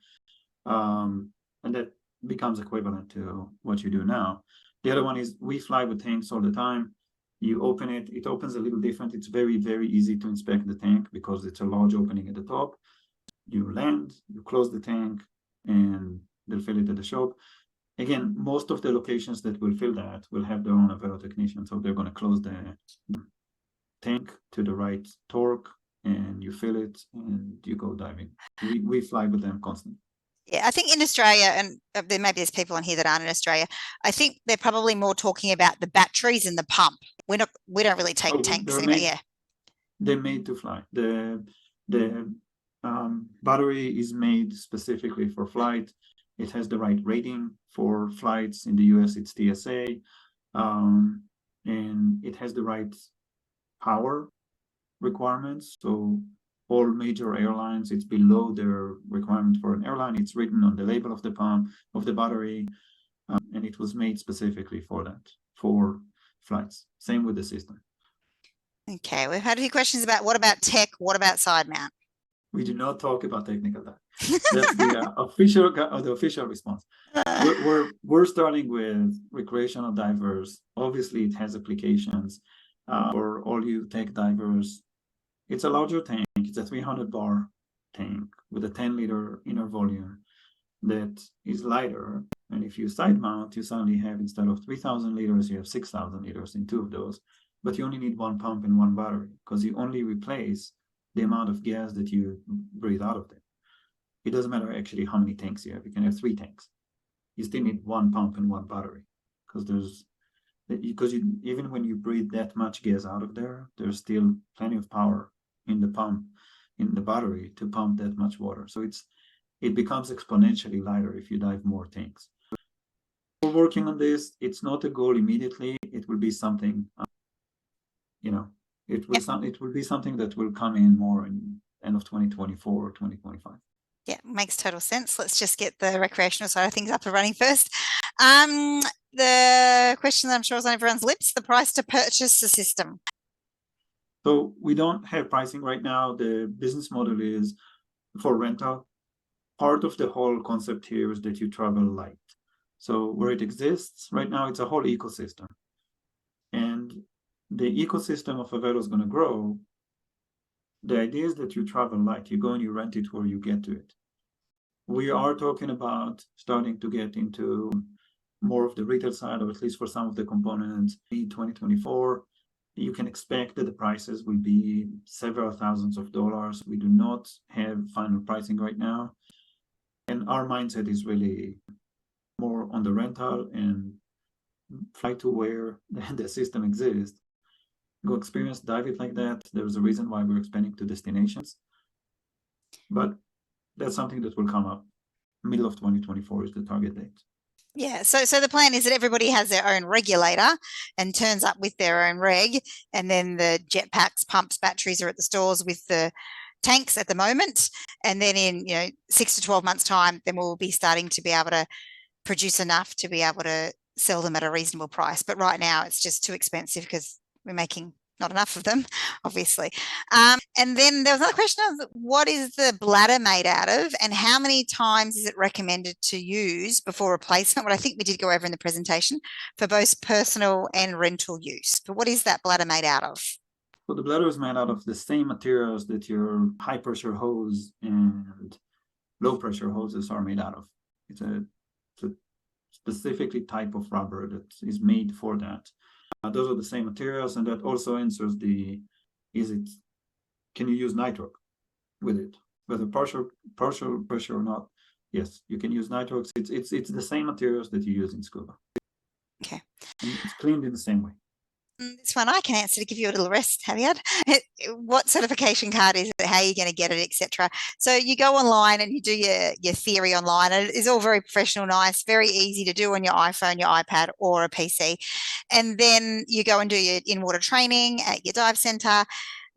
And that becomes equivalent to what you do now. The other one is we fly with tanks all the time. You open it, it opens a little different. It's very, very easy to inspect the tank because it's a large opening at the top. You land, you close the tank, and they'll fill it at the shop. Again, most of the locations that will fill that will have their own Avelo technician. So they're going to close the tank to the right torque and you fill it and you go diving. We fly with them constantly. Yeah, I think in Australia, and there's people on here that aren't in Australia, I think they're probably more talking about the batteries and the pump. We don't really take tanks anyway. They're made to fly. The battery is made specifically for flight. It has the right rating for flights. In the US, it's TSA. And it has the right power requirements. So all major airlines, it's below their requirement for an airline. It's written on the label of the pump, of the battery. And it was made specifically for that, for flights. Same with the system. Okay, we've had a few questions about what about tech? What about side mount? We do not talk about technical dive. That's the official response. We're starting with recreational divers. Obviously, it has applications for all you tech divers. It's a larger tank. It's a 300 bar tank with a 10-liter inner volume that is lighter. And if you side mount, you suddenly have, instead of 3,000 liters, you have 6,000 liters in two of those. But you only need one pump and one battery because you only replace the amount of gas that you breathe out of them. It doesn't matter actually how many tanks you have. You can have 3 tanks. You still need one pump and one battery because even when you breathe that much gas out of there, there's still plenty of power in the pump, in the battery to pump that much water. So it becomes exponentially lighter if you dive more tanks. We're working on this. It's not a goal immediately. It will be something, it will be something that will come in more in end of 2024 or 2025. Yeah, makes total sense. Let's just get the recreational side of things up and running first. The question that I'm sure is on everyone's lips, the price to purchase the system. So we don't have pricing right now. The business model is for rental. Part of the whole concept here is that you travel light. So where it exists right now, it's a whole ecosystem. And the ecosystem of Avelo is going to grow. The idea is that you travel light. You go and you rent it where you get to it. We are talking about starting to get into more of the retail side, or at least for some of the components in 2024. You can expect that the prices will be several thousands of dollars. We do not have final pricing right now. And our mindset is really more on the rental and fly to where the system exists. Go experience, dive it like that. There's a reason why we're expanding to destinations. But that's something that will come up. Middle of 2024 is the target date. Yeah, so the plan is that everybody has their own regulator and turns up with their own reg, and then the jetpacks, pumps, batteries are at the stores with the tanks at the moment, and then in 6 to 12 months time, then we'll be starting to be able to produce enough to be able to sell them at a reasonable price. But right now it's just too expensive because we're making not enough of them, obviously. And then there was another question of what is the bladder made out of and how many times is it recommended to use before replacement? What I think we did go over in the presentation for both personal and rental use. But what is that bladder made out of? So the bladder is made out of the same materials that your high pressure hose and low pressure hoses are made out of. It's a specifically type of rubber that is made for that. Those are the same materials, and that also answers can you use nitrox with it, whether partial pressure or not? Yes, you can use nitrox. It's the same materials that you use in scuba. Okay. And it's cleaned in the same way. This one I can answer to give you a little rest, Aviad. What certification card is it? How are you going to get it, etc. So you go online and you do your theory online. And it is all very professional, nice, very easy to do on your iPhone, your iPad, or a PC. And then you go and do your in-water training at your dive center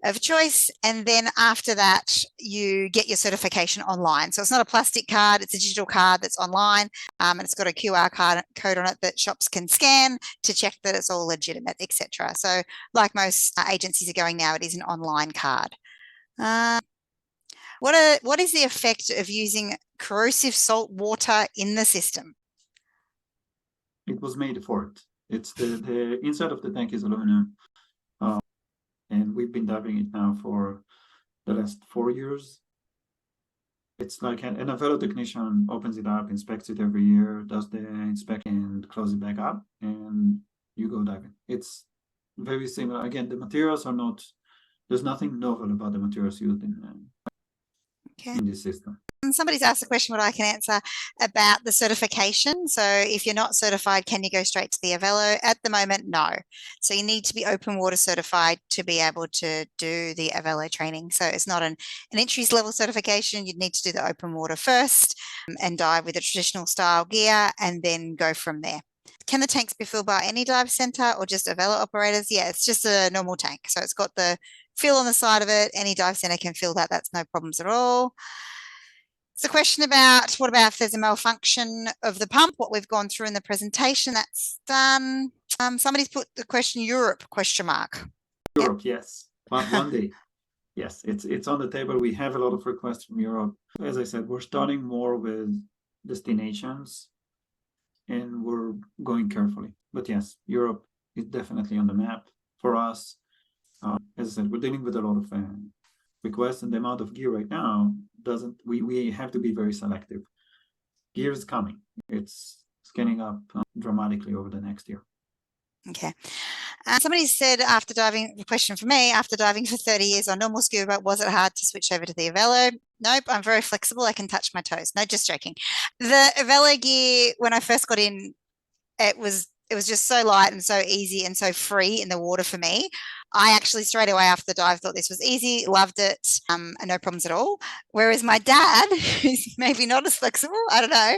of choice, and then after that you get your certification online. So it's not a plastic card, it's a digital card that's online, and it's got a QR code on it that shops can scan to check that it's all legitimate, etc. So like most agencies are going now, it is an online card. What is the effect of using corrosive salt water in the system? It was made for it. It's the inside of the tank is aluminum. And we've been diving it now for the last 4 years. It's like an Avelo technician opens it up, inspects it every year, does the inspection and close it back up, and you go diving. It's very similar. Again, the materials are not, there's nothing novel about the materials used in this system. Somebody's asked a question what I can answer about the certification. So if you're not certified, can you go straight to the Avelo? At the moment, no. So you need to be open water certified to be able to do the Avelo training. So it's not an entries level certification. You'd need to do the open water first and dive with a traditional style gear and then go from there. Can the tanks be filled by any dive center or just Avelo operators? Yeah, it's just a normal tank. So it's got the fill on the side of it. Any dive center can fill that. That's no problems at all. It's a question about what about if there's a malfunction of the pump, what we've gone through in the presentation, that's done. Somebody's put the question Europe, question mark. Europe, yes. One day. Yes, it's on the table. We have a lot of requests from Europe. As I said, we're starting more with destinations and we're going carefully. But yes, Europe is definitely on the map for us. As I said, we're dealing with a lot of requests, and the amount of gear right now we have to be very selective. Gear is coming. It's scaling up dramatically over the next year. Okay. Somebody said after diving, the question for me, after diving for 30 years on normal scuba, was it hard to switch over to the Avelo? Nope, I'm very flexible. I can touch my toes. No, just joking. The Avelo gear, when I first got in, it was just so light and so easy and so free in the water for me. I actually straight away after the dive thought this was easy, loved it, and no problems at all. Whereas my dad, who's maybe not as flexible, I don't know,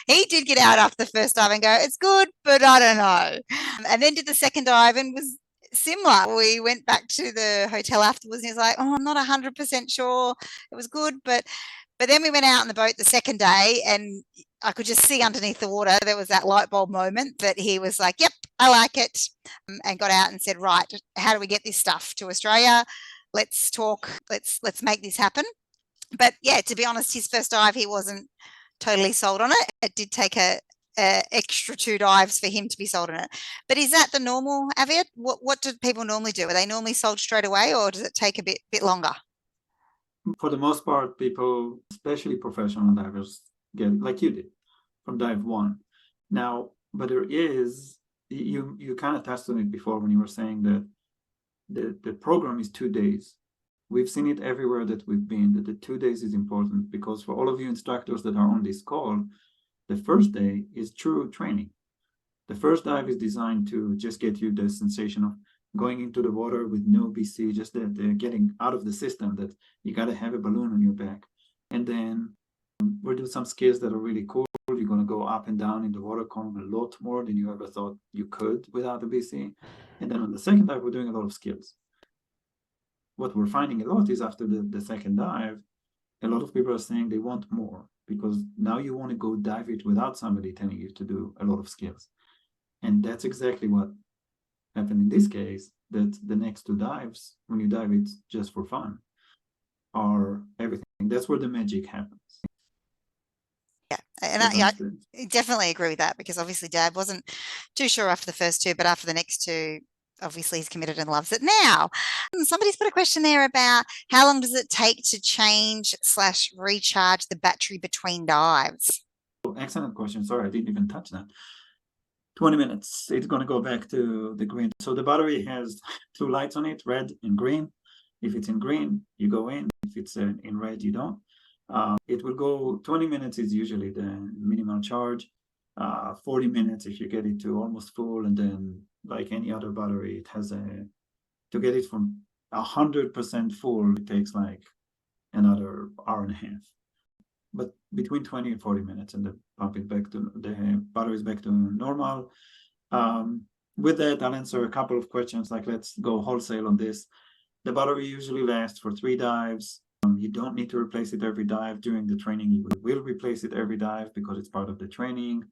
he did get out after the first dive and go, it's good, but I don't know. And then did the second dive and was similar. We went back to the hotel afterwards and he was like, oh, I'm not 100% sure. It was good, but then we went out on the boat the second day and I could just see underneath the water there was that light bulb moment that he was like, yep, I like it, and got out and said, right, how do we get this stuff to Australia? Let's talk, let's make this happen. But yeah, to be honest, his first dive, he wasn't totally sold on it. It did take a extra 2 dives for him to be sold on it. But is that the normal, Aviad? What do people normally do? Are they normally sold straight away or does it take a bit longer? For the most part, people, especially professional divers, get like you did from dive one. Now, but there is, you kind of touched on it before when you were saying that the program is 2 days. We've seen it everywhere that we've been, that the 2 days is important because for all of you instructors that are on this call, the first day is true training. The first dive is designed to just get you the sensation of going into the water with no BC, just the getting out of the system, that you got to have a balloon on your back. And then we're doing some skills that are really cool. You're going to go up and down in the water column a lot more than you ever thought you could without the BC. And then on the second dive, we're doing a lot of skills. What we're finding a lot is after the second dive, a lot of people are saying they want more because now you want to go dive it without somebody telling you to do a lot of skills. And that's exactly what happened in this case, that the next 2 dives, when you dive it just for fun, are everything. That's where the magic happens. Yeah, and I definitely agree with that because obviously Dad wasn't too sure after the first 2, but after the next 2, obviously he's committed and loves it now. Somebody's put a question there about how long does it take to change/recharge the battery between dives? Excellent question. Sorry, I didn't even touch that. 20 minutes. It's going to go back to the green. So the battery has 2 lights on it, red and green. If it's in green, you go in. If it's in red, you don't. It will go 20 minutes is usually the minimal charge. 40 minutes if you get it to almost full, and then like any other battery, it has to get it from 100% full, it takes like another hour and a half. But between 20 and 40 minutes, and the battery is back to normal. With that, I'll answer a couple of questions. Like, let's go wholesale on this. The battery usually lasts for 3 dives. You don't need to replace it every dive. During the training, you will replace it every dive because it's part of the training.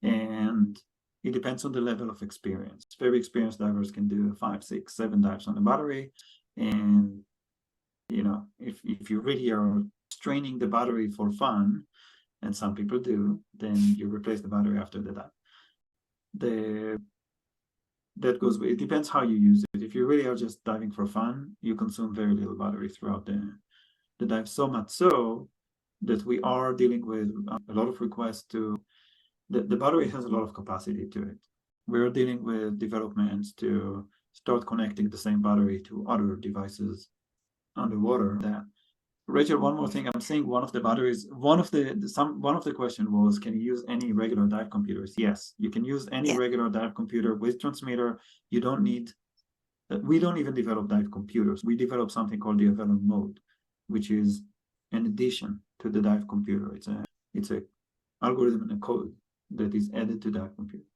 And it depends on the level of experience. Very experienced divers can do 5, 6, 7 dives on the battery. And, you know, if you really are straining the battery for fun, and some people do, then you replace the battery after the dive. That goes, it depends how you use it. If you really are just diving for fun, you consume very little battery throughout the dive, so much so that we are dealing with a lot of requests to, the battery has a lot of capacity to it. We're dealing with developments to start connecting the same battery to other devices underwater. That, Rachel, one more thing. I'm seeing one of the batteries. One of the question was, can you use any regular dive computers? Yes, you can use any regular dive computer with transmitter. You don't need. We don't even develop dive computers. We develop something called the Avelo mode, which is an addition to the dive computer. It's a algorithm and a code that is added to dive computers.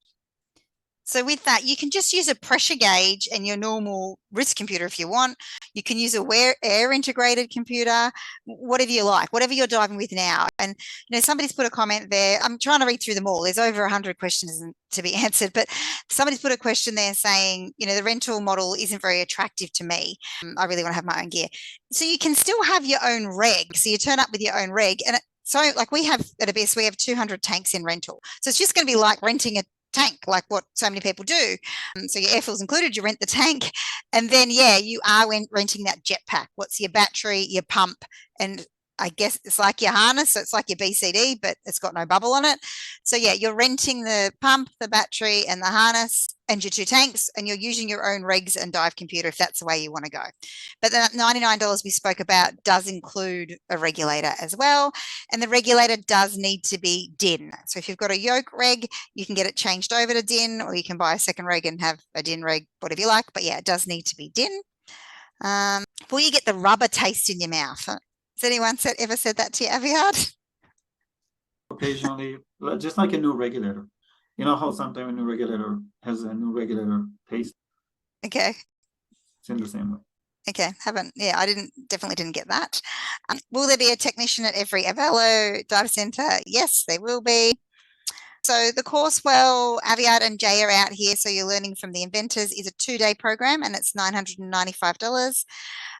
So with that, you can just use a pressure gauge and your normal wrist computer if you want. You can use a air integrated computer, whatever you like, whatever you're diving with now. And, you know, somebody's put a comment there. I'm trying to read through them all. There's over 100 questions to be answered, but somebody's put a question there saying, you know, the rental model isn't very attractive to me. I really want to have my own gear. So you can still have your own reg. So you turn up with your own reg. And so like we have at Abyss, we have 200 tanks in rental. So it's just going to be like renting a tank, like what so many people do. So your air fuel's included, you rent the tank, and then you are renting that jetpack. What's your battery, your pump, and I guess it's like your harness, so it's like your BCD, but it's got no bubble on it. So yeah, you're renting the pump, the battery, and the harness, and your 2 tanks, and you're using your own rigs and dive computer if that's the way you want to go. But the $99 we spoke about does include a regulator as well, and the regulator does need to be DIN. So if you've got a yoke reg, you can get it changed over to DIN, or you can buy a second reg and have a DIN reg, whatever you like. But yeah, it does need to be DIN. Before you get the rubber taste in your mouth. Has anyone ever said that to you, Aviad? Occasionally, just like a new regulator. You know how sometimes a new regulator has a new regulator taste? Okay. It's in the same way. Okay, yeah, I definitely didn't get that. Will there be a technician at every Avelo dive center? Yes, there will be. So the course, well, Aviad and Jay are out here, so you're learning from the inventors, is a 2-day program, and it's $995.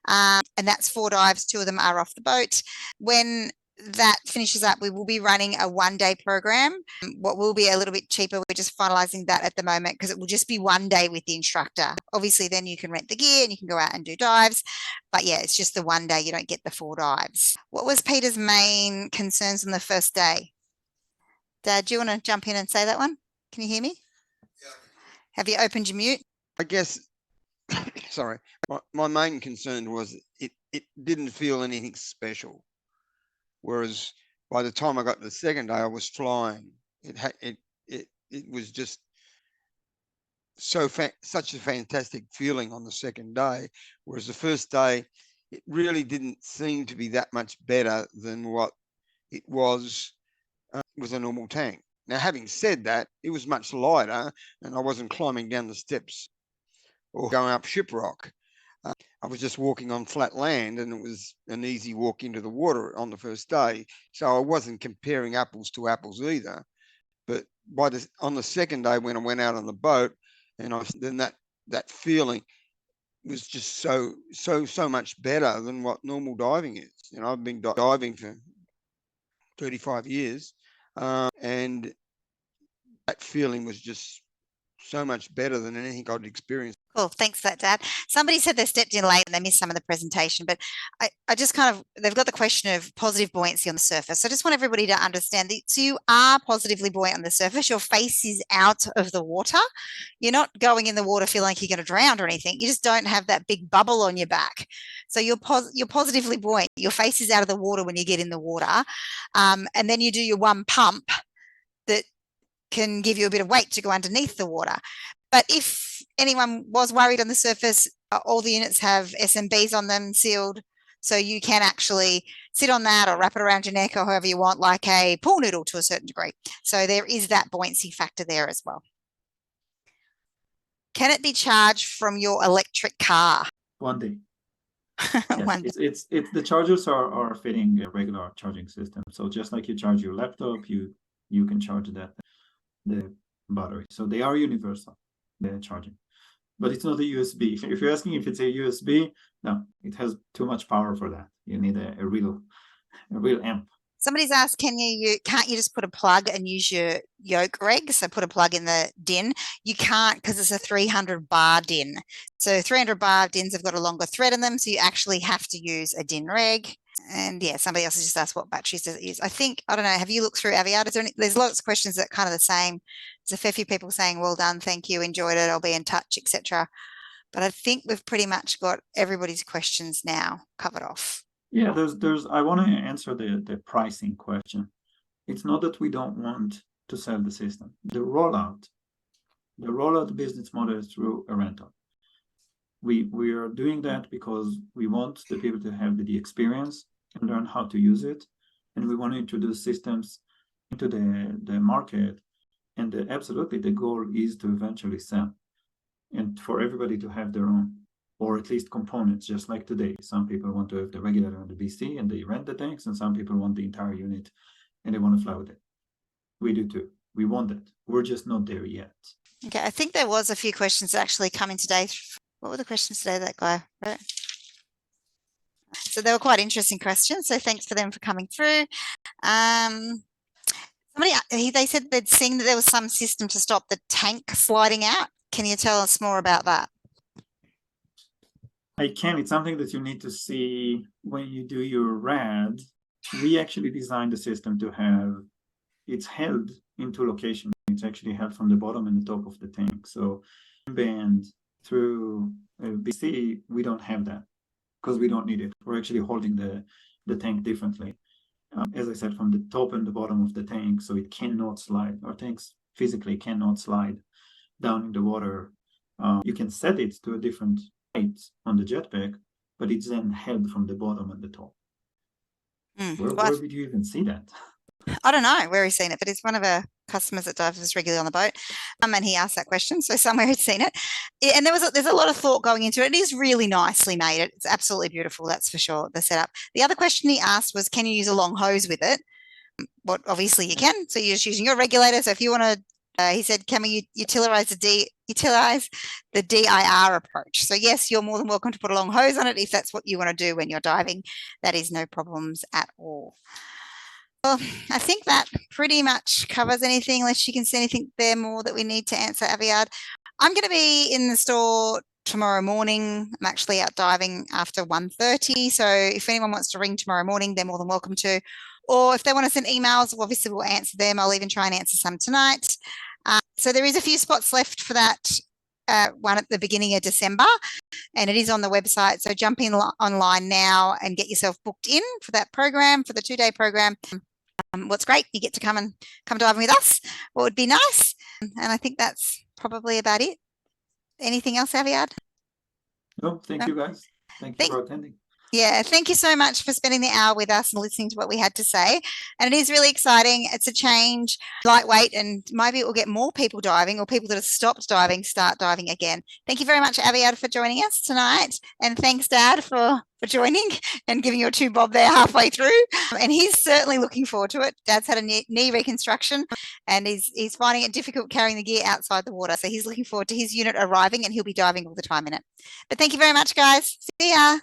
And that's 4 dives. 2 of them are off the boat. When that finishes up, we will be running a 1-day program. What will be a little bit cheaper, we're just finalizing that at the moment, because it will just be 1 day with the instructor. Obviously, then you can rent the gear and you can go out and do dives. But yeah, it's just the 1 day. You don't get the 4 dives. What was Peter's main concerns on the first day? Dad, do you want to jump in and say that one? Can you hear me? Yeah. Have you opened your mute? I guess, sorry, my main concern was it didn't feel anything special. Whereas by the time I got to the second day, I was flying. It was just such a fantastic feeling on the second day. Whereas the first day, it really didn't seem to be that much better than what it was with a normal tank. Now, having said that, it was much lighter, and I wasn't climbing down the steps or going up shiprock. I was just walking on flat land, and it was an easy walk into the water on the first day. So I wasn't comparing apples to apples either. But on the second day, when I went out on the boat, and then that feeling was just so much better than what normal diving is. You know, I've been diving for 35 years, and that feeling was just so much better than anything I'd experienced. Cool. Thanks for that, Dad. Somebody said they stepped in late and they missed some of the presentation, but I just they've got the question of positive buoyancy on the surface. So I just want everybody to understand that. So you are positively buoyant on the surface. Your face is out of the water. You're not going in the water feeling like you're going to drown or anything. You just don't have that big bubble on your back. So you're positively buoyant. Your face is out of the water when you get in the water. And then you do your 1 pump that can give you a bit of weight to go underneath the water. But if anyone was worried on the surface, all the units have SMBs on them, sealed, so you can actually sit on that or wrap it around your neck or however you want, like a pool noodle to a certain degree. So there is that buoyancy factor there as well. Can it be charged from your electric car? 1 day. Yes, it's the chargers are fitting a regular charging system. So just like you charge your laptop, you can charge the battery. So they are universal, the charging. But it's not a USB. If you're asking if it's a USB, no, it has too much power for that. You need a real amp. Somebody's asked, can't you just put a plug and use your yoke reg? So put a plug in the DIN. You can't, because it's a 300 bar DIN. So 300 bar DINs have got a longer thread in them, so you actually have to use a DIN reg. And yeah, somebody else has just asked what batteries does it use. I don't know, have you looked through Aviad? There's lots of questions that are kind of the same. There's a fair few people saying, well done, thank you, enjoyed it, I'll be in touch, etc. But I think we've pretty much got everybody's questions now covered off. Yeah, I want to answer the pricing question. It's not that we don't want to sell the system. The rollout business model is through a rental. We are doing that because we want the people to have the experience and learn how to use it, and we want to introduce systems into the market. And absolutely, the goal is to eventually sell, and for everybody to have their own, or at least components, just like today. Some people want to have the regulator and the BC and they rent the tanks, and some people want the entire unit and they want to fly with it. We do too. We want that. We're just not there yet. Okay, I think there was a few questions that actually come in today. What were the questions today that guy wrote? So they were quite interesting questions. So thanks for them for coming through. They said they'd seen that there was some system to stop the tank sliding out. Can you tell us more about that? I can. It's something that you need to see when you do your RAD. we actually designed the system to have, it's held in two locations. It's actually held from the bottom and the top of the tank. So band through BC, we don't have that because we don't need it. We're actually holding the tank differently. As I said, from the top and the bottom of the tank, so it cannot slide. Our tanks physically cannot slide down in the water. You can set it to a different height on the jetpack, but it's then held from the bottom and the top. Where did you even see that? I don't know where he's seen it, but it's one of our customers that dives regularly on the boat. And he asked that question, so somewhere he'd seen it. And there's a lot of thought going into it. It is really nicely made. It's absolutely beautiful, that's for sure, the setup. The other question he asked was, can you use a long hose with it? Well, obviously you can. So you're just using your regulator. So if you want to, he said, can we utilize the DIR approach? So yes, you're more than welcome to put a long hose on it if that's what you want to do when you're diving. That is no problems at all. Well, I think that pretty much covers anything, unless you can see anything there more that we need to answer, Aviad. I'm going to be in the store tomorrow morning. I'm actually out diving after 1:30. So if anyone wants to ring tomorrow morning, they're more than welcome to. Or if they want to send emails, obviously we'll answer them. I'll even try and answer some tonight. So there is a few spots left for that one at the beginning of December, and it is on the website. So jump in online now and get yourself booked in for that program, for the 2-day program. What's great, you get to come diving with us. What would be nice. And I think that's probably about it. Anything else, Aviad? No, thank you guys. Thank you for attending. Yeah, thank you so much for spending the hour with us and listening to what we had to say. And it is really exciting. It's a change, lightweight, and maybe it will get more people diving, or people that have stopped diving start diving again. Thank you very much, Aviad, for joining us tonight. And thanks, Dad, for joining and giving your 2 bob there halfway through. And he's certainly looking forward to it. Dad's had a knee reconstruction, and he's finding it difficult carrying the gear outside the water. So he's looking forward to his unit arriving, and he'll be diving all the time in it. But thank you very much, guys. See ya.